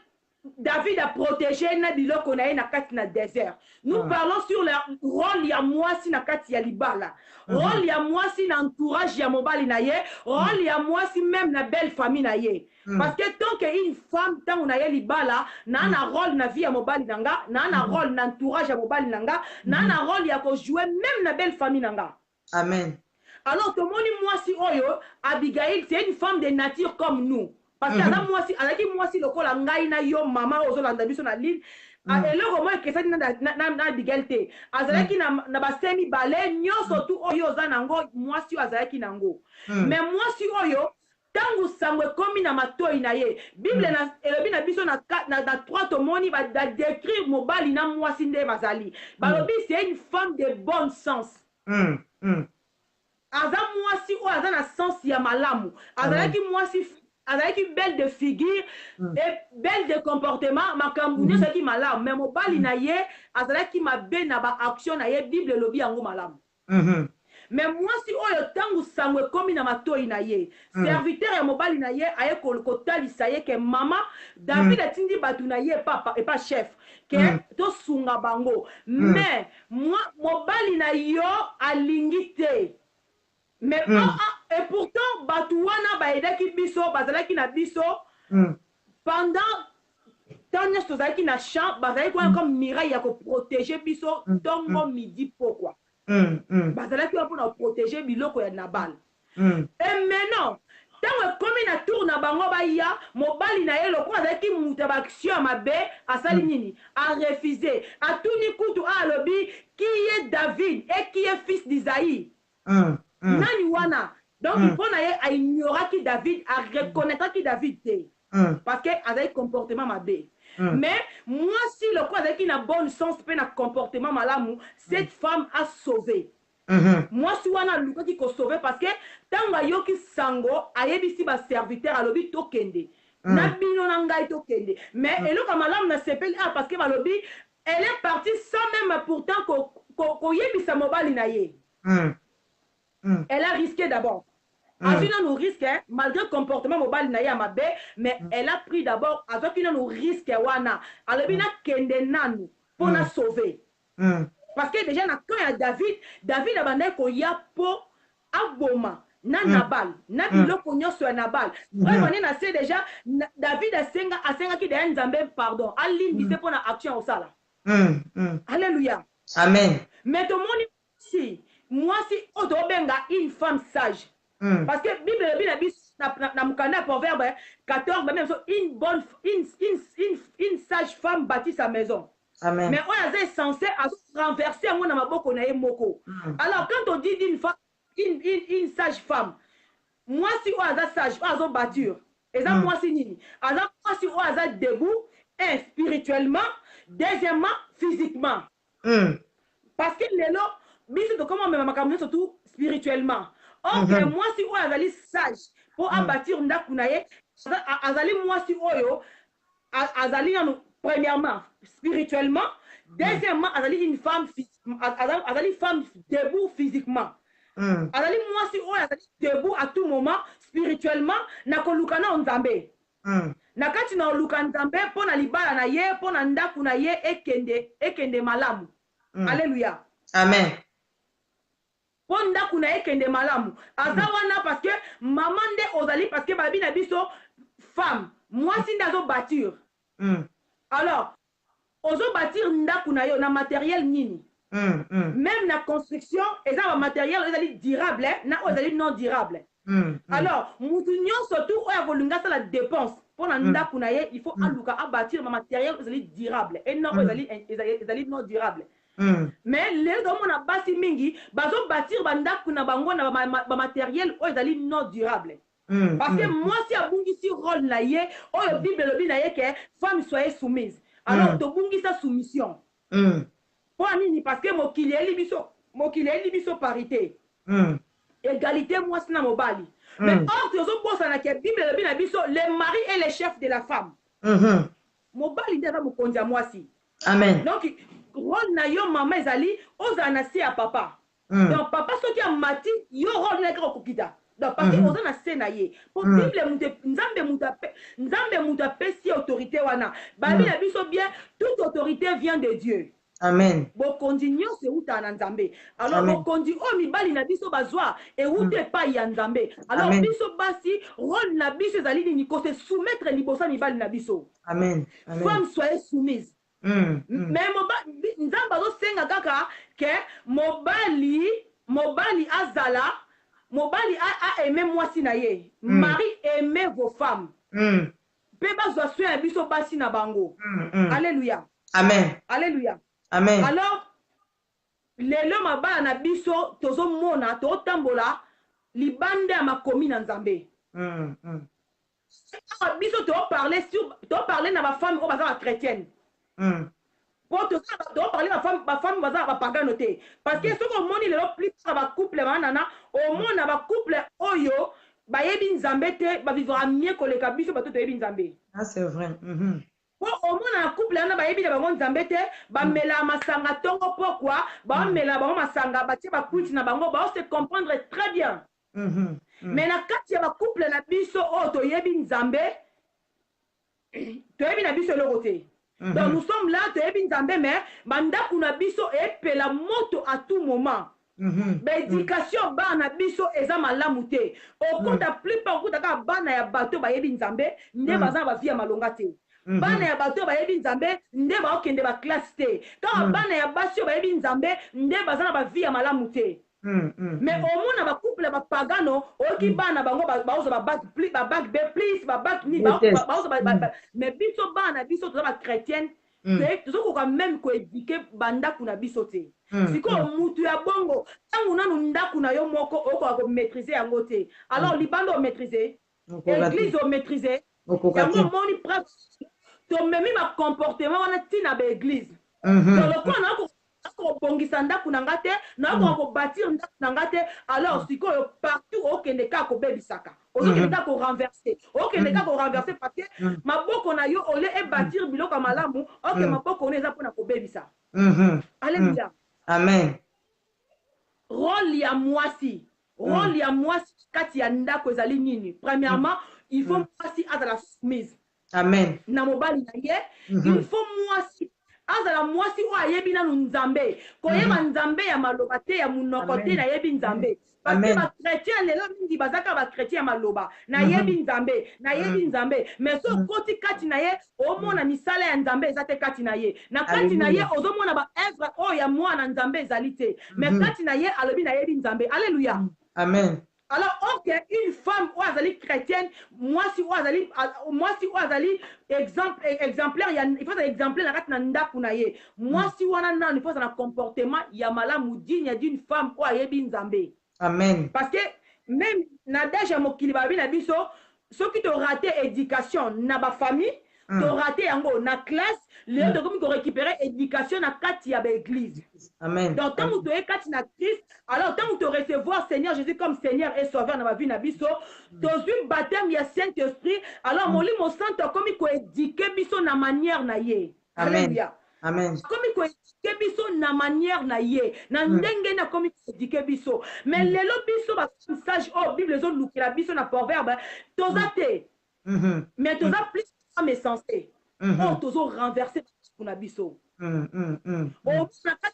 [SPEAKER 3] David a protégé Nabilo Konaï Nakati na désert. Nous parlons sur le rôle ya moi si Nakati ya libala. Rôle ya moi si l'entourage ya mobali na ye. Rôle ya moi si même la belle famille na ye. Parce que tant qu'une femme, tant qu'on a libala, n'a un rôle na vie ya mobali nanga, n'a un rôle d'entourage ya mobali nanga, n'a un rôle ya ko jouer même la belle famille nanga.
[SPEAKER 1] Amen.
[SPEAKER 3] Alors que moi si Oyo, Abigail, c'est une femme de nature comme nous. Parce que moi si le col ngai na yo maman ozolanda biso na ligne eloko moi ke sani na Abigail azalaki na basemi bale nyoso tu oyo za nango moi si azalaki nango. Mais moi si oyo tangu sangwe komi na matoi na ye Bible na elobi na biso na 3 tomoni ba décrire mobali na moi si nde bazali. Balobi c'est une femme de bon sens. Aza moi si o aza na sens ya malamu. Azalaki moi si avec une belle de figure et belle de comportement makambu ce qui malam mais mobali na ye azalaki mabe na ba action na ye Bible lobi yango malam. Mais moi si oyo tangu sangwe komi na matoi na ye serviteur ya mobali na ye aye kotalisa ye ke mama David atindi batu na ye papa et pas chef ke to sunga bango mais moi mobali na yo alingi te. Mais et pourtant Batouana baedaki biso bazalaki na biso pendant tant que na champ bazalaki comme miraille ya ko protéger biso tongo midi pourquoi bazalaki pour na protéger biloko ya Nabal. Et maintenant tant comme na tour na bango ba ya mobali na ye loko azalaki muta ba action mabe asali nini a refusé a tuni kutu a lobi qui est David et qui est fils d'Isaïe. Nani wana donc il faut na ignorer qui David a reconnaître qui David est parce que avec comportement mabe. Mais moi si le quoi avec une bonne sens pe na comportement malamu cette femme a sauvé. Moi si wana luka qui ko sauver parce que tanga yoki sango ayebisi ba serviteur alobi to kende na bino na ngai to kende mais eloka malamu na sepeli parce que balobi elle est partie sans même pourtant ko yebisa mobali na ye. Elle a risqué d'abord. Azuna nous risque malgré le comportement mobile na ya mabe mais elle a pris d'abord avec une nous risque wana alobina kende nanu pour na sauver. Parce que déjà na quand ya David abandé ko ya po aboma na Nabal na biloko nyoso ya Nabal. Vraiment na c'est déjà David asenga ki de nzambe pardon alindi c'est pour na action au sala. Alléluia.
[SPEAKER 1] Amen.
[SPEAKER 3] Mais tout le monde si moi si otobenga une femme sage parce que Bible na mukanda proverbe 14 même une bonne une sage femme bâtit sa maison.
[SPEAKER 1] Amen.
[SPEAKER 3] Mais on est censé renverser un na maboko na moko. Alors quand on dit une sage femme moi si on a sage on a bâtir et ça moi si nini alors moi si on a debout spirituellement deuxièmement physiquement parce que les lots biso to comment même makambo surtout spirituellement. Ok moi si o azali sage pour abattre ndaku na ye azali moi si oyo azali premièrement spirituellement deuxièmement azali une femme azali femme debout physiquement. Azali moi si oyo azali debout à tout moment spirituellement na koluka na nzambe. Na kati na oluka nzambe po na libala na ye po na ndaku na ye ekende malamu. Alléluia.
[SPEAKER 1] Amen.
[SPEAKER 3] Ponda kuna ekende malamu azawana parce que maman de ozali parce que babi na biso femme moi si ndazo bâtir alors ozo bâtir ndaku na yo na matériel nini Même la construction, et ça, le matériel, ils allaient durable, ils allaient non durable. Alors, moutounion surtout, ça la dépense. Pour il faut bâtir le matériel, ils allaient durable. Et non, ils allaient non durable. Mais les gens qui ont bâti mingi, ils bâtir le matériel, ils allaient non durable. Parce que moi, si abungi si rôle na ye, la Bible le dit na ye que femme soyez soumise. Alors, to bungi sa soumission. Parce que mokili est libiso parité. Égalité, moi, c'est na mobali. Mais or, tu as la Bible le dit na biso, le mari est le chef de la femme. Mobali n'est pas mon conduit moi si.
[SPEAKER 1] Amen.
[SPEAKER 3] Donc, rôle na yo maman ezali, ozana si à papa. Donc, papa, ce qui a mati, yo rôle na yo kokita. Donc, parce que vous avez sénaillé. Pour Bible, Nzambe si autorité wana. Babi la biso bien, toute autorité vient de Dieu.
[SPEAKER 1] Amen.
[SPEAKER 3] Bon continuons c'est où t'as Nzambe. Alors bon continue oh mi bali na biso bazwa et où t'es pas ya Nzambe. Alors biso basi rôle na biso zali ni ko se soumettre libosa mi bali na biso.
[SPEAKER 1] Amen.
[SPEAKER 3] Femme soyez soumise. Mais Nzambe zo senga kaka que mobali azala Mobali a aimé moi si na ye. Marie aimez vos femmes. Peba zo soin biso basi na bango. Alléluia.
[SPEAKER 1] Amen.
[SPEAKER 3] Alléluia.
[SPEAKER 1] Amen.
[SPEAKER 3] Alors lelo mabala na biso tozo mona to tambola libande ya makomi na Nzambe. Biso to parler na ba femme o baza chrétienne. Pour te parler ma femme va pas noter parce que ce qu'on moni le plus ça va couple manana au monde va couple oyo ba yebi Nzambe te ba vivra mieux que les kabiso ba to yebi Nzambe.
[SPEAKER 1] Ah c'est vrai.
[SPEAKER 3] Pour au monde na couple na ba yebi ba Nzambe te ba mela masanga tongo pourquoi ba mela ba masanga ba tie ba kuiti na bango ba se comprendre très bien. Mais na kati ya ba couple na biso o to yebi Nzambe to yebi na biso le côté. Donc nous sommes là, tu es bien Nzambe, mais mandaku na biso et la moto à tout moment. L'éducation ba na biso eza malamu te. Au compte la plupart au taka bana ya bateau ba yebi Nzambe, nde baza ba via malonga te. Bana ya bateau ba yebi Nzambe, nde ba okende ba classe te. Quand bana ya basio ba yebi Nzambe, nde baza na ba via malamu te. Mais au moins ba couple ba pagano oki bana bango ba ozo ba bac B plus ba bac ni ba ozo ba mais biso bana biso to ba chrétienne tu zo ko même ko éduquer banda kuna biso te siko mutu ya bongo tangu nanu ndaku na yo moko oko maîtriser yango te alors libando maîtriser église o maîtriser yango moni preuve to memi ma comportement wana tina ba église dans le coin na bongisa ndaku na ngate na ko bâtir ndaku na ngate alors sikoyo partout okende ka ko bebisaka okende ka ko renverser okende ka ko renverser parce que maboko na yo ole e bâtir biloko malamu ok maboko na eza pona ko bebisa. Alléluia.
[SPEAKER 1] Amen.
[SPEAKER 3] Rôle ya mwasi kati ya ndako ezali nini? Premièrement il faut mwasi azala soumise.
[SPEAKER 1] Amen.
[SPEAKER 3] Na mobali na ye il faut mwasi azala mwasi o ayebi nanu Nzambe koyeba Nzambe ya maloba te ya munoko te na yebi Nzambe parce que ba chrétien lelo mingi bazaka ba chrétien maloba na yebi Nzambe mais so koti kati na ye o mona misala ya Nzambe ezate kati na ye na kati na ye ozo mona ba œuvre o ya mwana Nzambe ezali te mais kati na ye alobi na yebi Nzambe. Alléluia.
[SPEAKER 1] Amen.
[SPEAKER 3] Alors, ok, une femme ou azali chrétienne, moi si ou azali exemplaire, il faut un exemplaire na nda kunaye. Moi si ou il faut un comportement yamala digne d'une femme ou ayebi Nzambe.
[SPEAKER 1] Amen.
[SPEAKER 3] Parce que même nadège mokili babi na biso, ceux qui ont raté éducation na ba famille, t'ont raté yango na classe, les deux comme récupérer éducation na kati ya église.
[SPEAKER 1] Amen.
[SPEAKER 3] Donc tant que tu es kati na Christ, alors tant que tu recevoir Seigneur Jésus comme Seigneur et Sauveur dans ma vie na biso, dans une baptême ya Saint-Esprit, alors mon lit mon sang comme il ko éduquer biso na manière na ye. Alléluia.
[SPEAKER 1] Amen.
[SPEAKER 3] Comme il ko éduquer biso na manière na ye, na ndenge na comme il ko éduquer biso. Mais lelo biso ba sage oh Bible zone lukila biso na proverbe, tozate. Mais toza plus mais censé. Oh, tozo renversé pour na biso. Oh,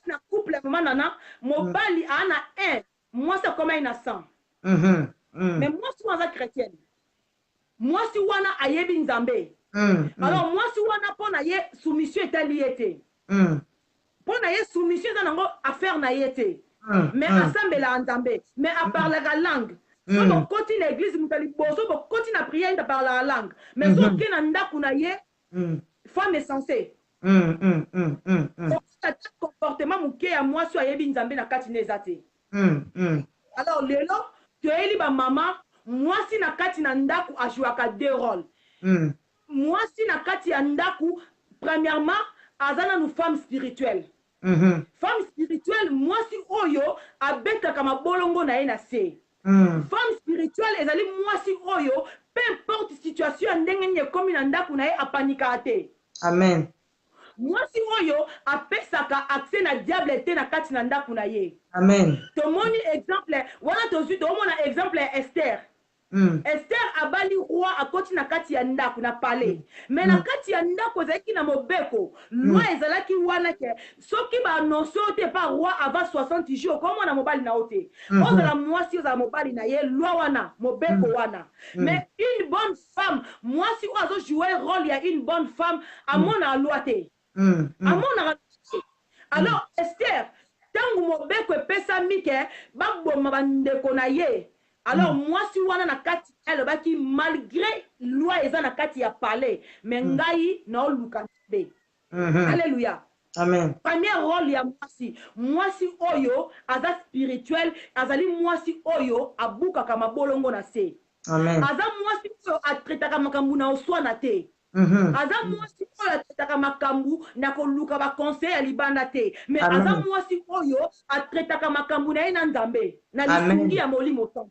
[SPEAKER 3] na couple manana, mobali ana 1, moi c'est comme un 100. Mais moi si on est chrétienne. Moi si on a ayebi Nzambe. Alors moi si on a pona ye soumission est liée. Pour na ye soumission za nango affaire na yete. Mais ensemble la nzambe, mais à parler la langue. So bo koti na église mutali boso bo koti na prière da parler la langue. Mais so ke na ndaku na ye femme est censée. Comportement muke ya moi so ayebi nzambe na kati nezate. Alors lelo tu eli ba maman moi si na kati na ndaku a joué ka deux rôles. Moi si na kati ya ndaku premièrement azana nous femme spirituelle. Femme spirituelle moi si oyo abeta kama bolongo na ye na se. Femme spirituelle ezali moi si oyo peu importe situation ndenge nye komi na ndaku na ye apanika ate.
[SPEAKER 1] Amen.
[SPEAKER 3] Moi si oyo apesaka accès na diable te na kati na ndaku na ye.
[SPEAKER 1] Amen.
[SPEAKER 3] Tomoni exemple wana tozu tomona exemple Esther. Esther abali roi akoti na kati ya ndaku na palais. Mais na kati ya ndaku ezalaki na mobeko. Loi ezalaki wana ke soki ba annonce te pa roi avant 60 jours comme na mobali na ote. Ozala mwasi ozala mobali na ye loi wana mobeko wana. Mais une bonne femme, mwasi ozo jouer rôle ya une bonne femme amona loi te. Amona. Alors Esther tangu mobeko epesa mike baboma bandeko na ye. Alors moi si wana na kati elle baki malgré loi eza na kati ya palais mais ngai na oluka be. Alléluia.
[SPEAKER 1] Amen.
[SPEAKER 3] Premier rôle ya mwasi oyo aza spirituel azali mwasi oyo abuka kama bolongo na se.
[SPEAKER 1] Amen.
[SPEAKER 3] Aza mwasi oyo atretaka makambu na oswana te. Aza mwasi oyo atretaka makambu na koluka ba conseil ya libanda te. Mais aza mwasi oyo atretaka makambu na ye na nzambe na lisungi ya molimo to.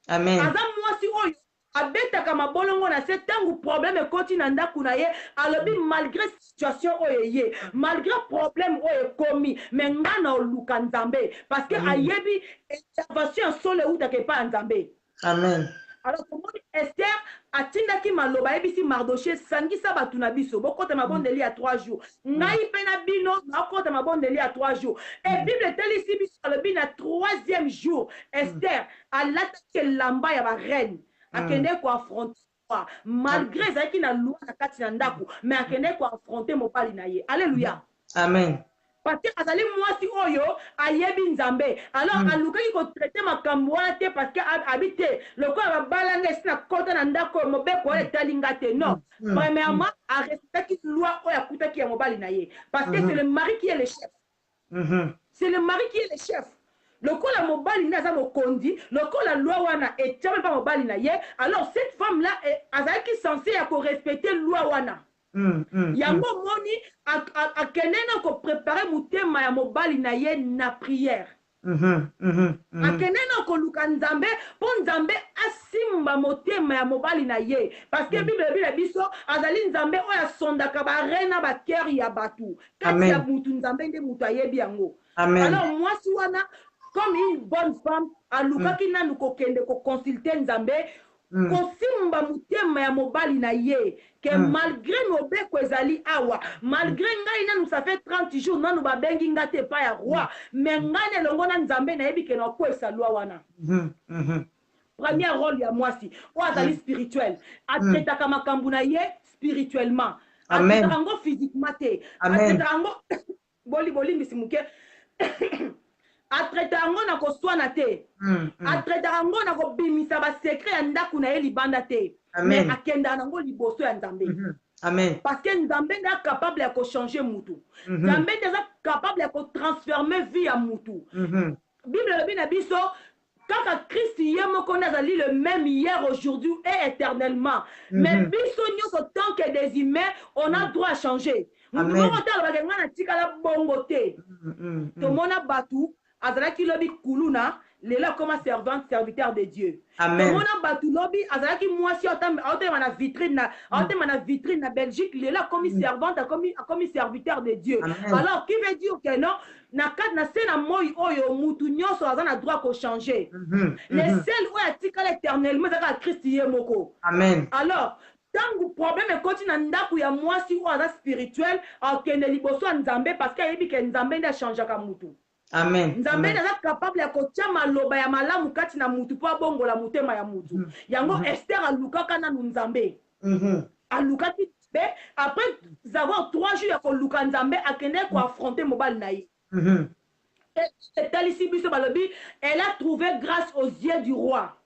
[SPEAKER 1] Amen.
[SPEAKER 3] Aza mwasi oyo abetaka mabolongo na se tangu problème ekoti na ndaku na ye alobi malgré situation oyo ye malgré problème oyo ekomi mais nga na oluka nzambe parce que ayebi intervention solo utaka epa nzambe.
[SPEAKER 1] Amen.
[SPEAKER 3] Alors tomoni Esther atindaki maloba yebisi Mardoché sangisa batu na biso bokota mabondeli ya 3 jours ngai pe na bino nakota mabondeli ya 3 jours et Bible telisi biso alobi na 3e jour Esther alataki elamba ya ba reine akende ko affronter malgré zaki na loi na kati na ndaku mais akende ko affronter mobali na ye. Alléluia.
[SPEAKER 1] Amen.
[SPEAKER 3] Parce que azali mwasi oyo ayebi nzambe alors alukaki ko traiter makambo wana te parce que habite lokola babalanga esi na kota na ndako mobeko oyo etalinga te non. Premièrement arrêtaki loi oyo akutaki ya mobali na ye parce que c'est le mari qui est le chef. C'est le mari qui est le chef. Lokola mobali na za mokondi lokola loi wana etiame pa mobali na ye alors cette femme là azalaki censée ya ko respecter loi wana. Yango moni akenena ko préparer mutema ya mobali na ye na prière. Akenena ko luka nzambe po nzambe asimba motema ya mobali na ye parce que Bible biso azali nzambe oya sondaka ba reina ba cœur ya batu kati ya mutu nzambe nde mutu ayebi yango. Alors moi si wana comme une bonne femme alukaki nanu ko kende ko consulter nzambe kosimba mutema ya mobali na ye que malgré mobeko ezali awa malgré ngai nanu ça fait 30 jours nanu babengi ngate pa ya roi mais ngai nelongo na nzambe na yebi ke na kwesa loi wana. Premier rôle ya mwasi o azali spirituel atretaka makambu na ye spirituellement atretaka ngo physiquement te atretaka ngo boli mbisi muke atraitaka ngo na koswana te atraitaka ngo na kobimisa basekret ya ndaku na ye libanda te mais akendaka nango liboso ya nzambe. Parce que nzambe nde capable ya kochanger mutu nzambe nde aza capable ya kotransformer vie ya mutu. Bible elobi na biso kaka Christ ye moko nde azali le même hier aujourd'hui et éternellement mais biso nyonso tant que des humains on a droit à changer. Mutu moko te alobaka nga na tikala bongo te. Tomona batu azalaki lobi kuluna lelo comme servante serviteur de Dieu. Tomona batu lobi azalaki mwasi otema na vitrine na Belgique lelo comme servante comme serviteur de Dieu. Alors qui veut dire que non na kat na sena moyi oyo mutu nyonso azana droit ko changer. Le seul oyo atikala éternellement zaka Christ ye moko. Alors tangu problème ekoti na ndaku ya mwasi oyo aza spirituel akende liboso ya nzambe parce que ayebi ke nzambe nde achangeaka mutu. Nzambe aza capable ya kotia maloba ya malamu kati na mutu po abongola mutema ya mutu. Yango Esther alukaka nanu nzambe. Alukaki après avoir 3 jours ya koluka nzambe akende koaffronter mobali na ye. Elle a trouvé grâce aux yeux du roi.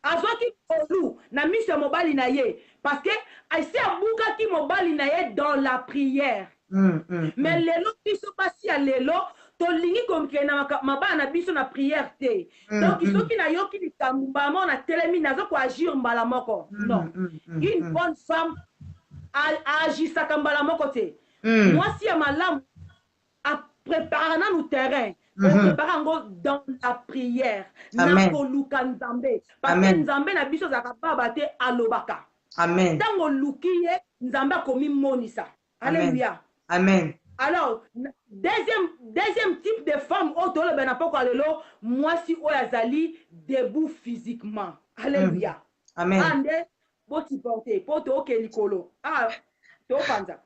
[SPEAKER 3] Azwaki kolu na miso ya mobali na ye parce que aisi abukaki mobali na ye dans la prière. Mais lelo biso pasi ya lelo tolingi komkende na mabala na biso na prière te. Donc soki na yoki likambo mama na telemi nazo ko agir mbala moko. Non. Une bonne femme agisaka mbala moko te. Mwasi ya malamu a préparé na le terrain. On prépare encore dans la prière. Na koluka nzambe. Parce que nzambe na biso zaka baba te alobaka.
[SPEAKER 1] Amen.
[SPEAKER 3] Tango lukiye nzambe komi monisa. Alléluia.
[SPEAKER 1] Amen.
[SPEAKER 3] Alors, deuxième type de femme, mwasi oyazali debout physiquement. Alléluia.
[SPEAKER 1] Amen.
[SPEAKER 3] Ande, boti porte, poto oke likolo. Ah, to panza.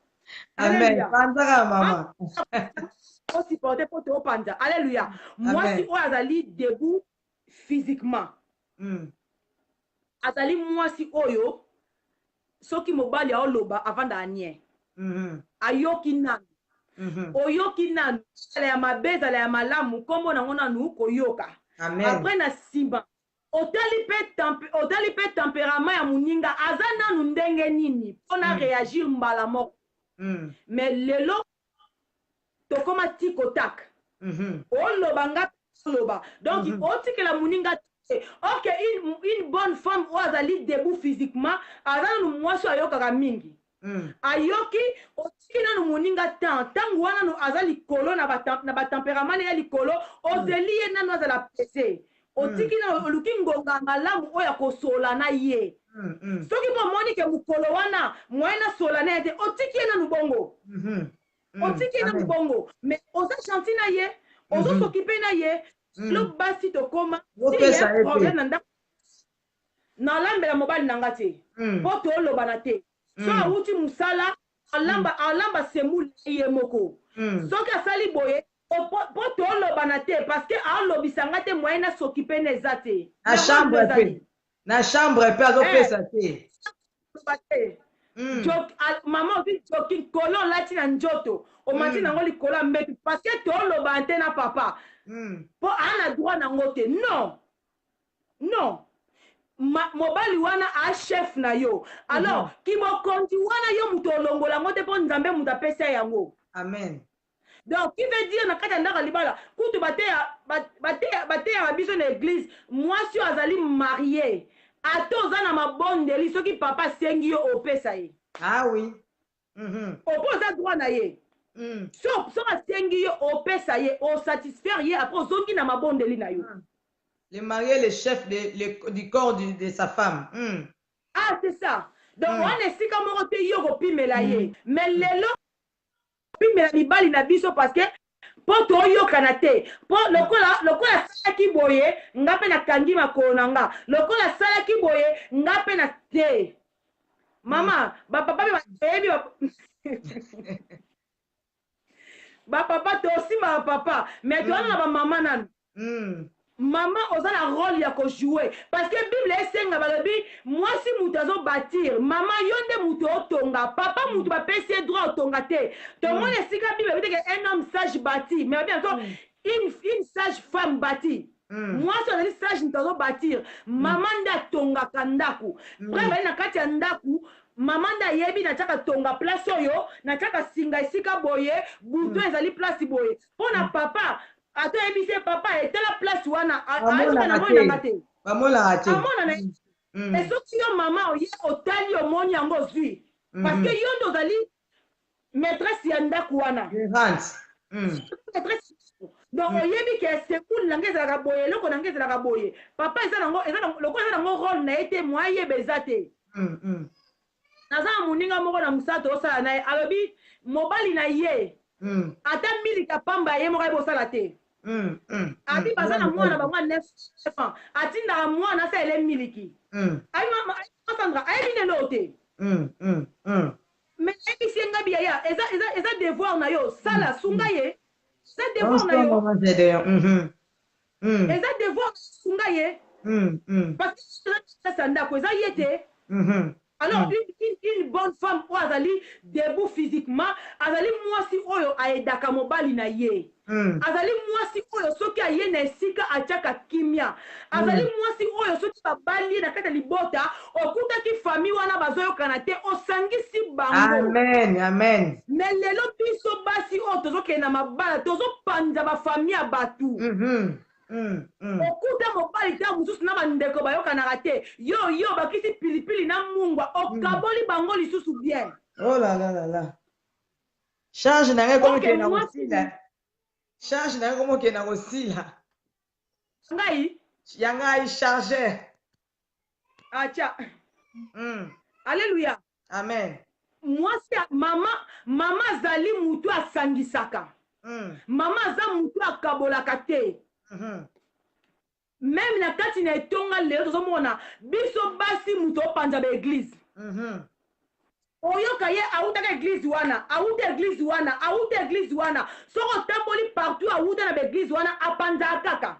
[SPEAKER 1] Amen. Panza mama.
[SPEAKER 3] Boti porte, poto panza. Alléluia. Mwasi oyazali debout physiquement. Azali mwasi oyo, soki mobali ya oloba avant d'anye. Ayoki nanu. Oyoki nanu ala ya mabeza ala ya malamu kombo na ngona nu koyoka. Après na simba otali pe tempérament ya muninga aza nanu ndenge nini pona réagir mbala moko. Mais lelo tokoma tikotak. Oloba nga oloba. Donc otikela muninga. Ok, une bonne femme ou azali debout physiquement aza nanu mwasi ayokaka mingi. Ayoki otiki nanu moninga tangu wana no azali kolo na ba tempérament ya likolo ozeli ye nanu azala pese otiki na oluki ngonga malamu oya kosola na ye soki po moni ke mukolo wana moyena sola na ye otiki ye nanu bongo otiki ye nanu bongo mais oza chanti na ye ozo s'occuper na ye lo basi to koma problème na lambela mobali nanga te po to loba na te. So auti musala alamba semula ye moko. Soki asali boye po to lobana te parce que alobisanga te moyena s'occuper neza te.
[SPEAKER 1] Na chambre pe azopesa te.
[SPEAKER 3] Maman obi joking kolon lati na njoto. O mati nango likola mbetu parce que to loba te na papa. Po ana droit nango te. Non. Non. Mobali wana a chef na yo. Alors, ki mokonzi wana yo muto longola ngote po nzambe muta pesa yango.
[SPEAKER 1] Amen.
[SPEAKER 3] Donc, qui veut dire na kata ndaka libala, kutu bate ya biso na église, mwasi azali marié. Ato za na mabondeli soki papa sengi yo opesa ye.
[SPEAKER 1] Ah oui.
[SPEAKER 3] Opoza droit na ye. So asengi yo opesa ye, o satisfaire ye après zongi na mabondeli na yo.
[SPEAKER 1] Le mari est le chef du corps de sa femme.
[SPEAKER 3] Ah, c'est ça. Donc, on est si comme on te yo pimela ye. Mais lelo pimela libali na biso parce que pour to yo kanate. Pour lokola sala ki boye, ngape na kangi makolo nanga. Lokola sala ki boye, ngape na te. Mama, ba papa ba papa to aussi ma papa, mais to na ba mama nan. Maman oza na rôle ya ko jouer parce que Bible esenga balobi mwasi mutu azo bâtir maman yonde mutu otonga papa mutu ba pesi droit otonga te to mona sika Bible dit que un homme sage bâti mais bien une sage femme bâtie mwasi ozali sage mutu azo bâtir maman nda tonga kandaku bref na kati ya ndaku maman nda yebi na chaka tonga place oyo na chaka singa esika boye buto ezali place boye pona papa ato ebise papa était la place wana aika na mona ngate
[SPEAKER 1] amona ate
[SPEAKER 3] amona na esoki yo mama oye otali omoni yango zui parce que yo ndozali maîtresse ya ndaku wana maîtresse donc oyebi ke sekulu nange ezalaka boye eloko nange ezalaka boye papa eza lokola eza nango rôle na ye te mwa ayeba eza te naza na moninga moko na mosala tosala na ye alobi mobali na ye ata milika pamba ye moko ayeba te ati baza na mwana bango 9 ans atindaka mwana asa ele miliki ayibasandra ayebi nelo te mais ayebisi ye ngabi yaya eza devoir na yo sala sunga ye eza devoir na yo eza devoir sunga ye parce que eza ndako eza ye te Alors, une bonne femme, ou azali debout physiquement, azali mwasi oyo aedaka mobali na ye. Azali mwasi oyo soki aye na esika atiaka kimia. Azali mwasi oyo soki babali na kata libota, okutaki famille wana bazoyokana te, osangisi bango.
[SPEAKER 1] Amen, amen.
[SPEAKER 3] Mais lelo biso basi oyo tozokende na mabala, tozopanja ba famille ya batu. Okuta mobali te mususu na bandeko bayokanaka te. Yo bakisi pilipili na mungwa okaboli bango lisusu bien.
[SPEAKER 1] Oh là là là là. Change na ngai komo kena kosila. Change na ngai komo kena kosila.
[SPEAKER 3] Ngai
[SPEAKER 1] yanga charge.
[SPEAKER 3] Acha. Alléluia.
[SPEAKER 1] Amen.
[SPEAKER 3] Mwasi mama zali mutu asangisaka. Mama za mutu akabolaka te. Même na kati na etonga leo tozomona biso basi mutu opanja ba église. Oyoka ye autaka église wana, auta église wana. Soko tamboli partout auta na ba église wana apanja kaka.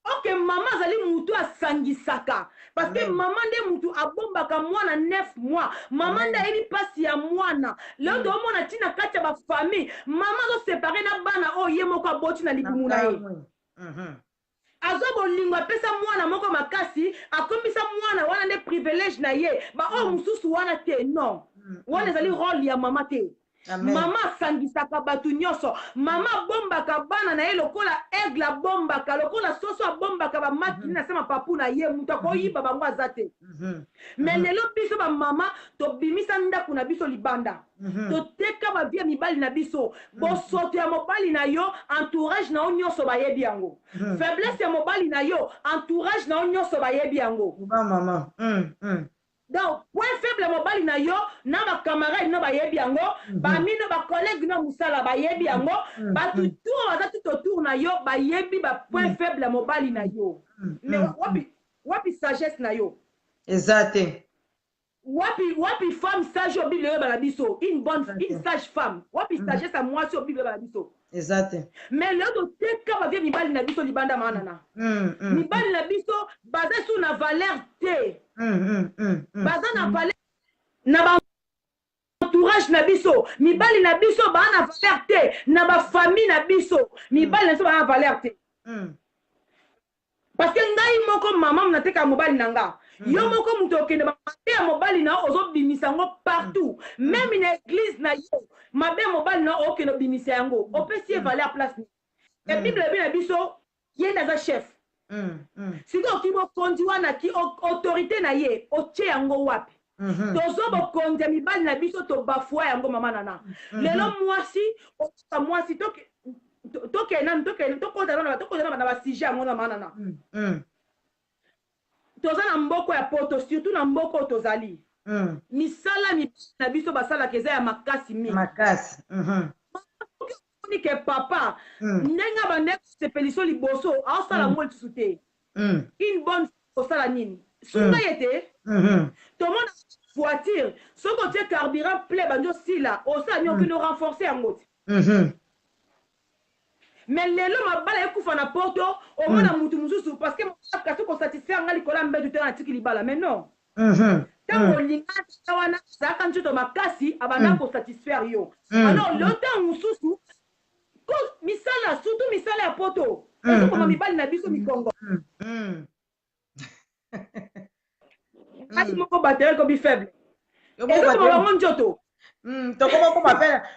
[SPEAKER 3] Ok, maman zali mutu asangisaka. Parce que maman de mutu abombaka mwana 9 mois. Maman nda ebi pasi ya mwana. Leo do mona tina kati ya ba famille. Maman zo séparer na bana o ye moko aboti na libumu na ye. Azo bolingo apesa mwana moko makasi, akombisa mwana wana ne privilège na ye. Ba o mususu wana te, non. Wana zali rôle ya mama te.
[SPEAKER 1] Amen.
[SPEAKER 3] Mama sangisaka batu nyoso. Mama bombaka bana na ye lokola aigle bombaka, lokola soso bombaka ba mati na sema papu na ye mutu ko yiba bango azate. Mais lelo biso ba mama to bimisa ndaku na biso libanda. To teka ba via mibali na biso. Bo soto ya mobali na yo, entourage na onyoso ba yebi yango. Faiblesse ya mobali na yo, entourage na onyoso ba yebi yango.
[SPEAKER 1] Maman.
[SPEAKER 3] Donc, point faible mobali na yo, na ba camarade na ba yebi yango, ba mino ba collègue na musala ba yebi yango, ba tout autour na yo, ba yebi ba point faible mobali na yo. Mais wapi sagesse na yo.
[SPEAKER 1] Exact.
[SPEAKER 3] Wapi femme sage au Bible ba biso, une sage femme. Wapi sagesse à moi sur Bible ba biso.
[SPEAKER 1] Exact.
[SPEAKER 3] Mais là to teka ba vie mibali na biso libanda manana. Mibali na biso basé sur na valeur te. Baza na valeur na ba entourage na biso. Mibali na biso ba na valeur te, na ba famille na biso. Mibali na biso ba na valeur te. Parce que ngai moko mama mnateka mobali nanga. Yo moko muto okende ba mabe mobali na ozo bimisa ngo partout. Même na église na yo, mabe mobali na okende bimisa yango. Opesi valeur place. Et Bible bi na biso yenda za chef. Siko kibo kondi wana ki autorité na ye, otie yango wapi. Tozo bo kondi mibali na biso to bafua yango mama nana. Lelo mwasi toke na ba sujet yango na manana. Toza na mboko ya poto, surtout na mboko tozali. Misala na biso basala keza ya makasi mi.
[SPEAKER 1] Makasi.
[SPEAKER 3] Que papa, nenga ba nek sepeliso liboso, a sala mo tsute. Une bonne osala nini. Sunga yete. To mona voiture, soko te carburant plein banjo sila, osa nyo kino renforcer yango. Mais lelo mabala ekufa na porto, o mona mutu mususu parce que kasi ko satisfaire ngali kola mbedu te na tiki libala, mais non. Tango linga tawana saka njoto makasi abana ko satisfaire yo. Alors longtemps mususu ko misala surtout misala ya poto. Ko koma mibali na biso mikongo. Kasi moko battere ko bi faible. Yo mo njoto.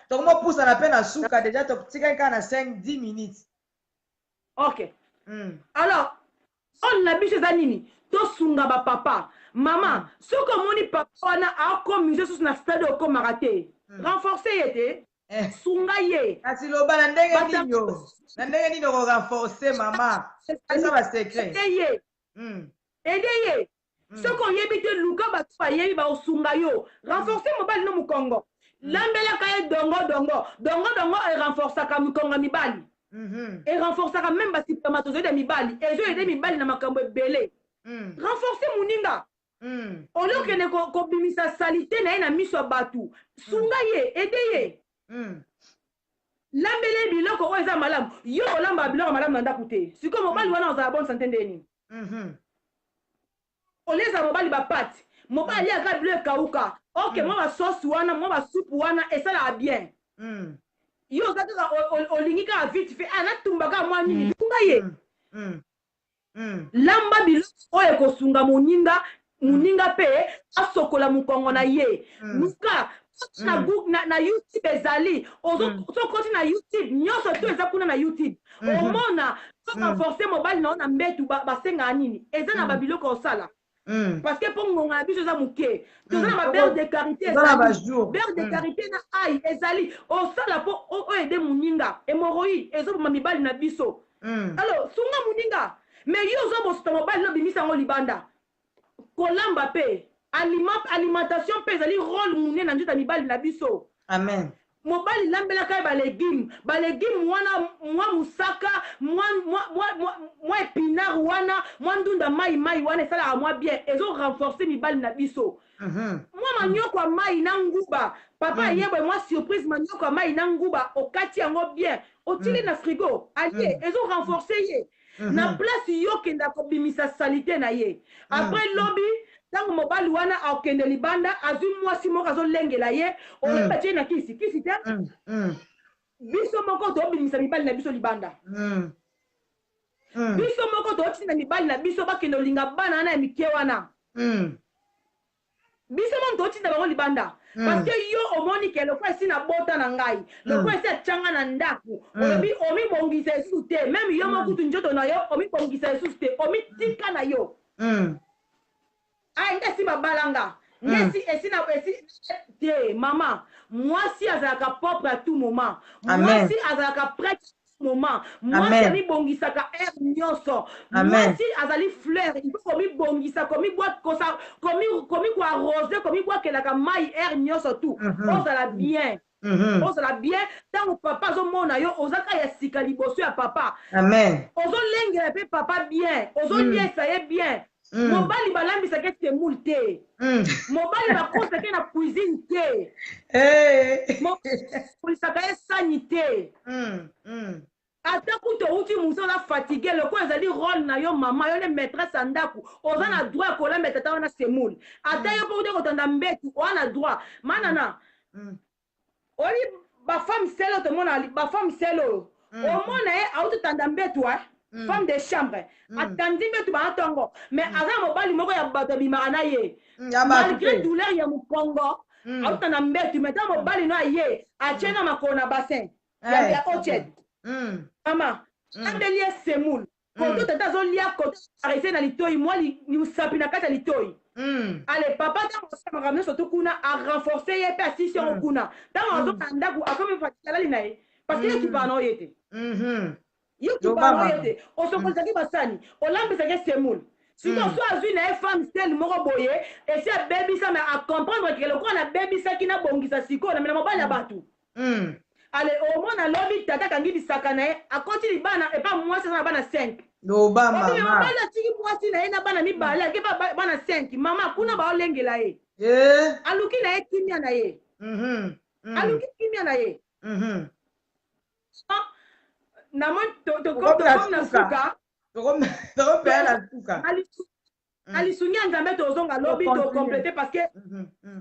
[SPEAKER 1] Tokoma poussa na peine à souka déjà tika kana 5-10 minutes.
[SPEAKER 3] OK. Alors, on a biso za nini? To sunga ba papa. Maman, soko moni papa wana a communiquer sur na stade ko marate. Renforcer yete. Sunga ye.
[SPEAKER 1] Kasi loba na ndenge nino. Na ndenge nino ko renforcer mama. Ça va secret.
[SPEAKER 3] Aidez. Soko yebite luka ba tfa yebi ba osunga yo. Renforcer mobali no mukongo. Lambela kaye dongo et renforcer ka mukongo mibali. Et renforcer ka même ba spermatozoïde de mibali. Et zo yede mibali na makambo ebele. Renforcer muninga. Olo kene ko bimisa salité na ina miso batu. Sunga ye, aidez ye. Lambele biloko o eza malamu. Yo lamba biloko malamu na ndaku te. Siko mobali wana oza bonne santé ndeni. Oleza mobali ba pati. mobali aka bilo ekauka ok mwa basosi wana mwa basupu wana esalaka bien yo oza kaka olingi kaka vite fait anatumbaka mwa nini tunga ye lamba biloko oyo ekosunga moninga mpe asokola mokongo na ye luka na youtube ezali sokoti na youtube nyonso to eza kuna na youtube omona renforce mobali na yo na mbetu basengaka nini eza na babiloko osala parce que mpo ngonga na biso eza moke toza na babeure de karité beure de karité na ai ezali osala mpo oyede moninga hémoroïde ezoboma mibali na biso alors sunga moninga mais yo ozobosota mobali lobimisa yango libanda kolamba mpe alimentation mpe ezali rôle monene na nzoto ya mibali na biso
[SPEAKER 1] amen
[SPEAKER 3] mobali lambelaka ye balégume wana mwa musaka mwa épinard wana mwa ndunda mai wana esalaka mwa bien ezorenforce mibali na biso mwa manioko ya mai na nguba papa ayebwe mwa surprise manioko ya mai na nguba okati yango bien otili na frigo alie ezorenforce ye na place yo okenda kobimisa salite na ye après lobi ntango mobali wana akende libanda azwi mwasi moko azolengela ye oyeba tie na kisi te biso moko tobimisa mibali na biso libanda biso moko totinda mibali na biso bakende olinga bana wana ya mike wana biso moko totinda bango libanda parce que yo omoni ke lokwa esi na bota na ngai lokwa esi atyanga na ndako olobi omibongisa esusu te meme yo mokutu nzoto na yo omibongisa esusu te omitika na yo ngesi babalanga ngesi esi te mama mwasi azalaka propre à tout moment mwasi azalaka prête moment mwasi amibongisaka aire nyonso mwasi azali fleur il faut komibongisa komi koarrose komibwakelaka mai aire nyonso tu ozala bien ozala bien ntango papa azomona yo ozaka ya sika liboso ya papa ozolengela mpe papa bien ozoliesa ye bien mobali balambisaka semoule te mobali bakosake na cuisine te mokolisaka ye sani te ata kutu outi mosala fatigue loko ezali rôle na yo mama yo ne maîtresse ya ndako oza na droit ya kolamba tata wana semoule ata yo mpo uti kotanda mbetu oza na droit manana oli bafemme sele tomona bafemme sele oyo omona ye auti tanda mbetu femme de chambre atandi mbetu bana ntongo mais aza mobali moko ya bato abimaka na ye malgré douleur ya mokongo autanda mbetu mais ntango mobali no aye atie na makolo na bassin ya oched mama andeli ye semoule koto tata azolia koto arese na litoi mwa lisapi na kati ya litoi ale papa ntango asamaka nyonso to kuna arenforce ye mpe asisi yango kuna ntango azoka ndako akomi fatalali na ye parce que ye tupaka na oye te yo tupaka na oye te osokolisaki basani olambisaki semoule sikoyo so azwi na ye femme stele moko boye esi abebisa me acomprendre ke lokola nabebisaki nabongisa sikoyo na mena mobali ya bato ale omona lobi tata akangi bisaka na ye akoti libana epa mwasi aza na bana 5 mobali atiki mwasi na ye na bana mibale ake pa bana 5 mama kuna baolengela ye aluki na ye kimia na ye aluki kimia na ye namoni tokomi na suka alisungi ya nzambe tozonga lobi tokomplete parce que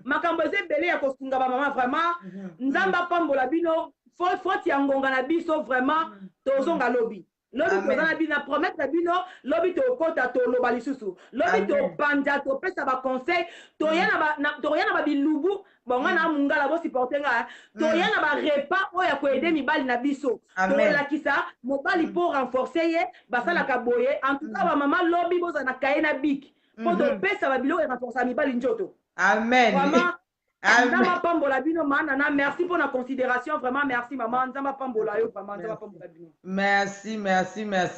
[SPEAKER 3] makambo eza ebele ya kosunga bamama vraiment nzambe apambola bino faute ya ngonga na biso vraiment tozonga lobi toza na bino na promete na bino lobi tokota toloba lisusu lobi tobanja topesa baconseil toya na babilubu bongo na mungala bosupporte nga toya na barepas oyo ya koede mibali na biso tolakisa mobali mpo renforce ye basalaka boye en tout cas bamama lobi bozala na kaye na bik mpo topesa babiloko ya renforce mibali nzoto vraiment nzamba pambola bino manana merci pour la considération vraiment merci maman nzamba pambola yo vraiment nzamba pambola bino
[SPEAKER 1] merci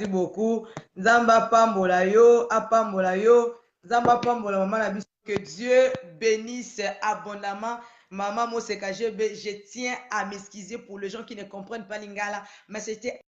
[SPEAKER 1] beaucoup nzamba pambola yo apambola yo nzamba pambola maman na biso. Que Dieu bénisse abondamment maman Moseka. Je tiens à m'excuser pour les gens qui ne comprennent pas lingala mais c'était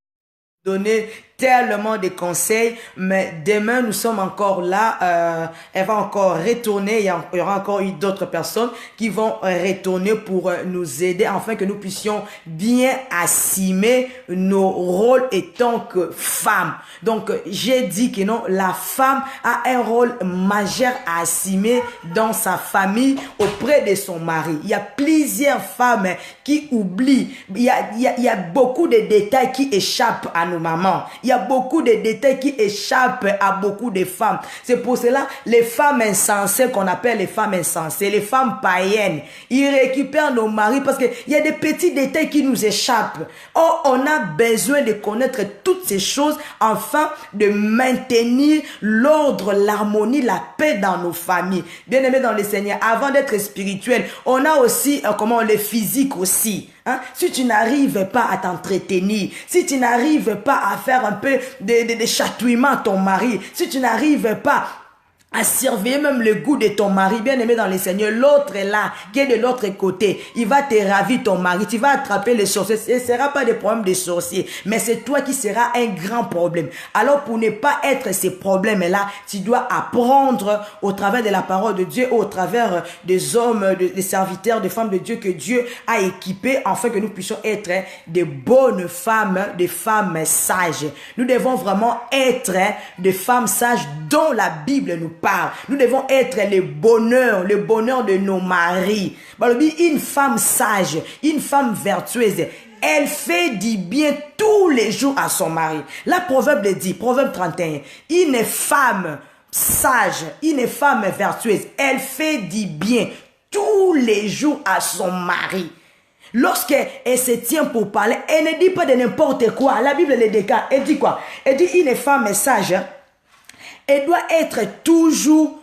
[SPEAKER 1] donner tellement de conseils, mais demain nous sommes encore là, elle va encore retourner, il y aura encore d'autres personnes qui vont retourner pour nous aider afin que nous puissions bien assumer nos rôles en tant que femmes. Donc j'ai dit que non, la femme a un rôle majeur à assumer dans sa famille auprès de son mari. Il y a plusieurs femmes qui oublient, il y a beaucoup de détails qui échappent à nos mamans. Il y a beaucoup de détails qui échappent à beaucoup de femmes. C'est pour cela, les femmes insensées qu'on appelle les femmes insensées, les femmes païennes, ils récupèrent nos maris parce qu'il y a des petits détails qui nous échappent. Or, on a besoin de connaître toutes ces choses afin de maintenir l'ordre, l'harmonie, la paix dans nos familles. Bien aimés dans le Seigneur, avant d'être spirituel, on a aussi, le physique aussi. Hein? Si tu n'arrives pas à t'entretenir, si tu n'arrives pas à faire un peu de chatouillement à ton mari, si tu n'arrives pas à surveiller même le goût de ton mari, bien aimé dans le Seigneur, l'autre est là, qui est de l'autre côté, il va te ravir ton mari, tu vas attraper les sorciers, ce ne sera pas des problèmes de sorciers, mais c'est toi qui seras un grand problème. Alors pour ne pas être ces problèmes-là, tu dois apprendre au travers de la parole de Dieu, au travers des hommes, des serviteurs, des femmes de Dieu que Dieu a équipés, afin que nous puissions être des bonnes femmes, des femmes sages. Nous devons vraiment être des femmes sages dont la Bible nous parle. Nous devons être le bonheur de nos maris. Une femme sage, une femme vertueuse, elle fait du bien tous les jours à son mari. La Proverbe dit, Proverbe 31, une femme sage, une femme vertueuse, elle fait du bien tous les jours à son mari. Lorsqu'elle se tient pour parler, elle ne dit pas de n'importe quoi. La Bible le décale. Elle dit quoi? Elle dit une femme sage, elle doit être toujours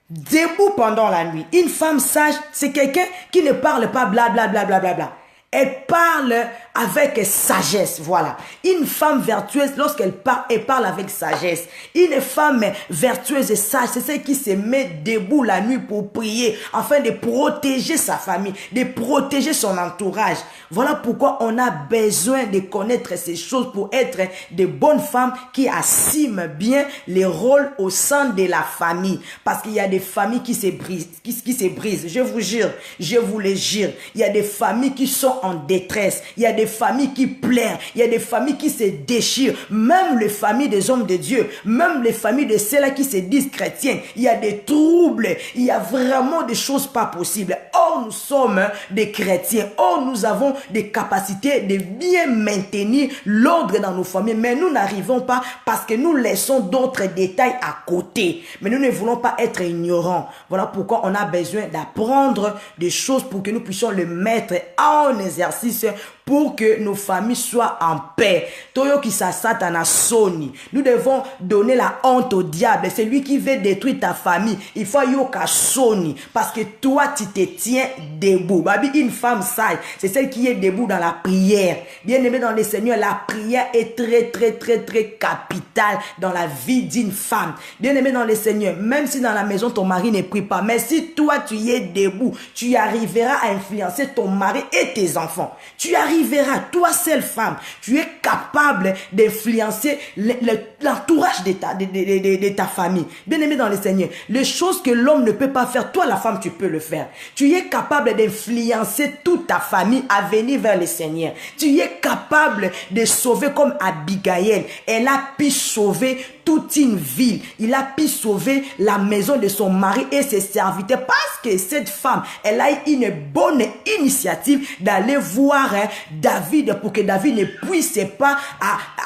[SPEAKER 1] debout pendant la nuit. Une femme sage, c'est quelqu'un qui ne parle pas blablabla. Elle parle avec sagesse, voilà. Une femme vertueuse, lorsqu'elle parle, elle parle avec sagesse. Une femme vertueuse et sage, c'est celle qui se met debout la nuit pour prier, afin de protéger sa famille, de protéger son entourage. Voilà pourquoi on a besoin de connaître ces choses pour être de bonnes femmes qui assument bien les rôles au sein de la famille. Parce qu'il y a des familles qui se brisent, qui se brisent. Je vous jure, je vous le jure. Il y a des familles qui sont en détresse. Il y a des familles qui pleurent. Il y a des familles qui se déchirent. Même les familles des hommes de Dieu, même les familles de ceux-là qui se disent chrétiens, il y a des troubles. Il y a vraiment des choses pas possibles. Or, nous sommes des chrétiens. Or, nous avons des capacités de bien maintenir l'ordre dans nos familles. Mais nous n'arrivons pas parce que nous laissons d'autres détails à côté. Mais nous ne voulons pas être ignorants. Voilà pourquoi on a besoin d'apprendre des choses pour que nous puissions le mettre en exercice pour que nos familles soient en paix. Toyo qui satana soni. Nous devons donner la honte au diable. C'est lui qui veut détruire ta famille. Il faut yoka soni. Parce que toi, tu te tiens debout. Babi, une femme sage, c'est celle qui est debout dans la prière. Bien aimé dans le Seigneur, la prière est très capitale dans la vie d'une femme. Bien aimé dans le Seigneur, même si dans la maison, ton mari ne prie pas, mais si toi, tu es debout, tu arriveras à influencer ton mari et tes enfants. Tu arriveras, toi seule femme, tu es capable d'influencer l'entourage de ta famille. Bien aimé dans le Seigneur, les choses que l'homme ne peut pas faire, toi la femme, tu peux le faire. Tu es capable d'influencer toute ta famille à venir vers le Seigneur. Tu es capable de sauver comme Abigail. Elle a pu sauver toute une ville. Il a pu sauver la maison de son mari et ses serviteurs parce que cette femme, elle a eu une bonne initiative d'aller voir David pour que David ne puisse pas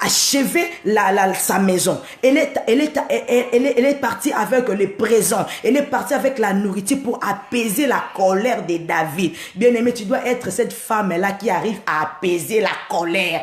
[SPEAKER 1] achever sa maison. Elle est partie avec les présents. Elle est partie avec la nourriture pour apaiser la colère de David. Bien-aimé, tu dois être cette femme-là qui arrive à apaiser la colère.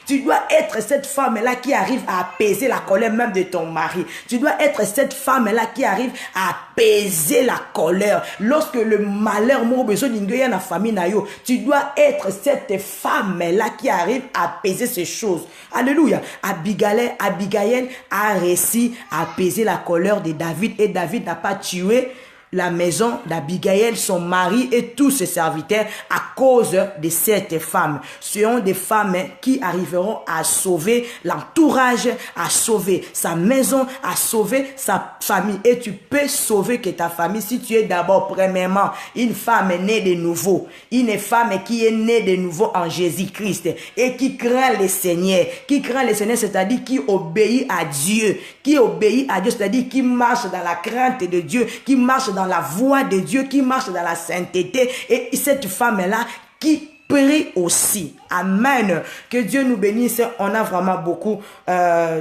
[SPEAKER 1] Tu dois être cette femme-là qui arrive à apaiser la colère même de ton mari. Tu dois être cette femme-là qui arrive à apaiser la colère. Lorsque le malheur m'a besoin d'une la famille, tu dois être cette femme-là qui arrive à apaiser ces choses. Alléluia. Abigail a réussi à apaiser la colère de David et David n'a pas tué la maison d'Abigail, son mari et tous ses serviteurs à cause de cette femme. Ce sont des femmes qui arriveront à sauver l'entourage, à sauver sa maison, à sauver sa famille. Et tu peux sauver que ta famille si tu es d'abord, premièrement, une femme née de nouveau. Une femme qui est née de nouveau en Jésus-Christ et qui craint le Seigneur. Qui craint le Seigneur, c'est-à-dire qui obéit à Dieu. Qui obéit à Dieu, c'est-à-dire qui marche dans la crainte de Dieu, qui marche dans la voie de Dieu, qui marche dans la sainteté. Et cette femme-là qui prie aussi. Amen. Que Dieu nous bénisse. On a vraiment beaucoup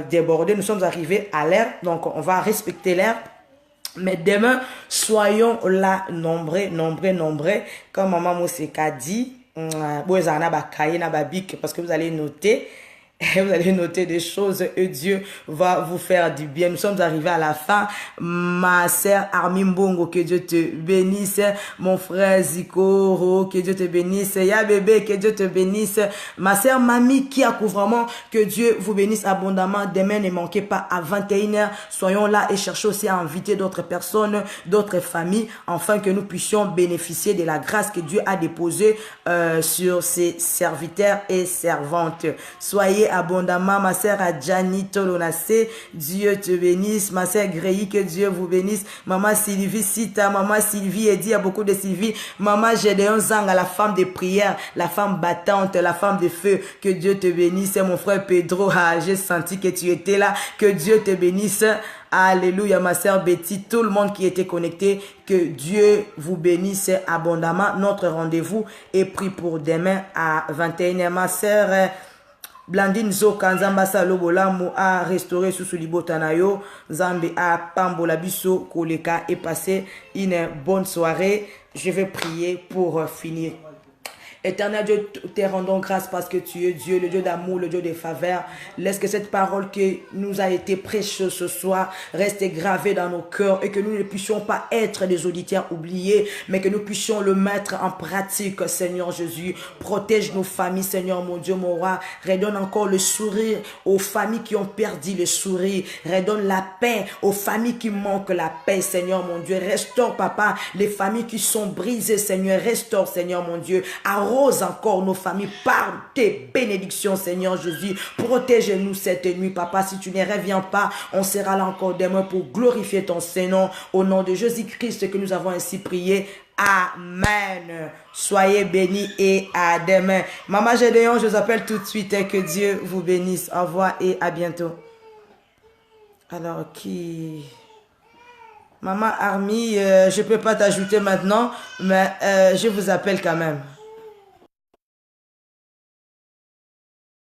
[SPEAKER 1] débordé. Nous sommes arrivés à l'heure, donc on va respecter l'heure. Mais demain, soyons là nombreux. Comme Maman Mousseka dit, parce que vous allez noter. Vous allez noter des choses et Dieu va vous faire du bien. Nous sommes arrivés à la fin. Ma sœur Armin Bongo, que Dieu te bénisse. Mon frère Zikoro, que Dieu te bénisse. Ya bébé, que Dieu te bénisse. Ma sœur Mamie qui a vraiment, que Dieu vous bénisse abondamment. Demain, ne manquez pas à 21h. Soyons là et cherchons aussi à inviter d'autres personnes, d'autres familles, afin que nous puissions bénéficier de la grâce que Dieu a déposée sur ses serviteurs et servantes. Soyez abondamment, ma sœur Adjani Tolonase, Dieu te bénisse. Ma sœur Gréy, que Dieu vous bénisse. Maman Sylvie Sita, maman Sylvie Eddy, il y a beaucoup de Sylvie. Maman Gédéon Zanga, la femme de prière, la femme battante, la femme de feu, que Dieu te bénisse. Mon frère Pedro, j'ai senti que tu étais là, que Dieu te bénisse. Alléluia, ma sœur Betty, tout le monde qui était connecté, que Dieu vous bénisse abondamment. Notre rendez-vous est pris pour demain à 21h. Ma sœur Blandine Zoka Nzamba Salobola mo a restauré sous Libotanayo, Zambe a Pambola Biso Koleka et passé une bonne soirée. Je vais prier pour finir. Éternel Dieu, te rendons grâce parce que tu es Dieu, le Dieu d'amour, le Dieu de faveur. Laisse que cette parole qui nous a été précieuse ce soir reste gravée dans nos cœurs et que nous ne puissions pas être des auditeurs oubliés, mais que nous puissions le mettre en pratique, Seigneur Jésus. Protège nos familles, Seigneur mon Dieu, mon roi. Redonne encore le sourire aux familles qui ont perdu le sourire. Redonne la paix aux familles qui manquent la paix, Seigneur mon Dieu. Restaure, Papa, les familles qui sont brisées, Seigneur. Restaure, Seigneur mon Dieu. Arrose encore nos familles par tes bénédictions, Seigneur Jésus. Protège-nous cette nuit, Papa. Si tu ne reviens pas, on sera là encore demain pour glorifier ton Saint-Nom. Au nom de Jésus-Christ que nous avons ainsi prié. Amen. Soyez bénis et à demain. Maman Gédéon, je vous appelle tout de suite. Que Dieu vous bénisse. Au revoir et à bientôt. Alors, qui... Maman Army, je ne peux pas t'ajouter maintenant, mais je vous appelle quand même.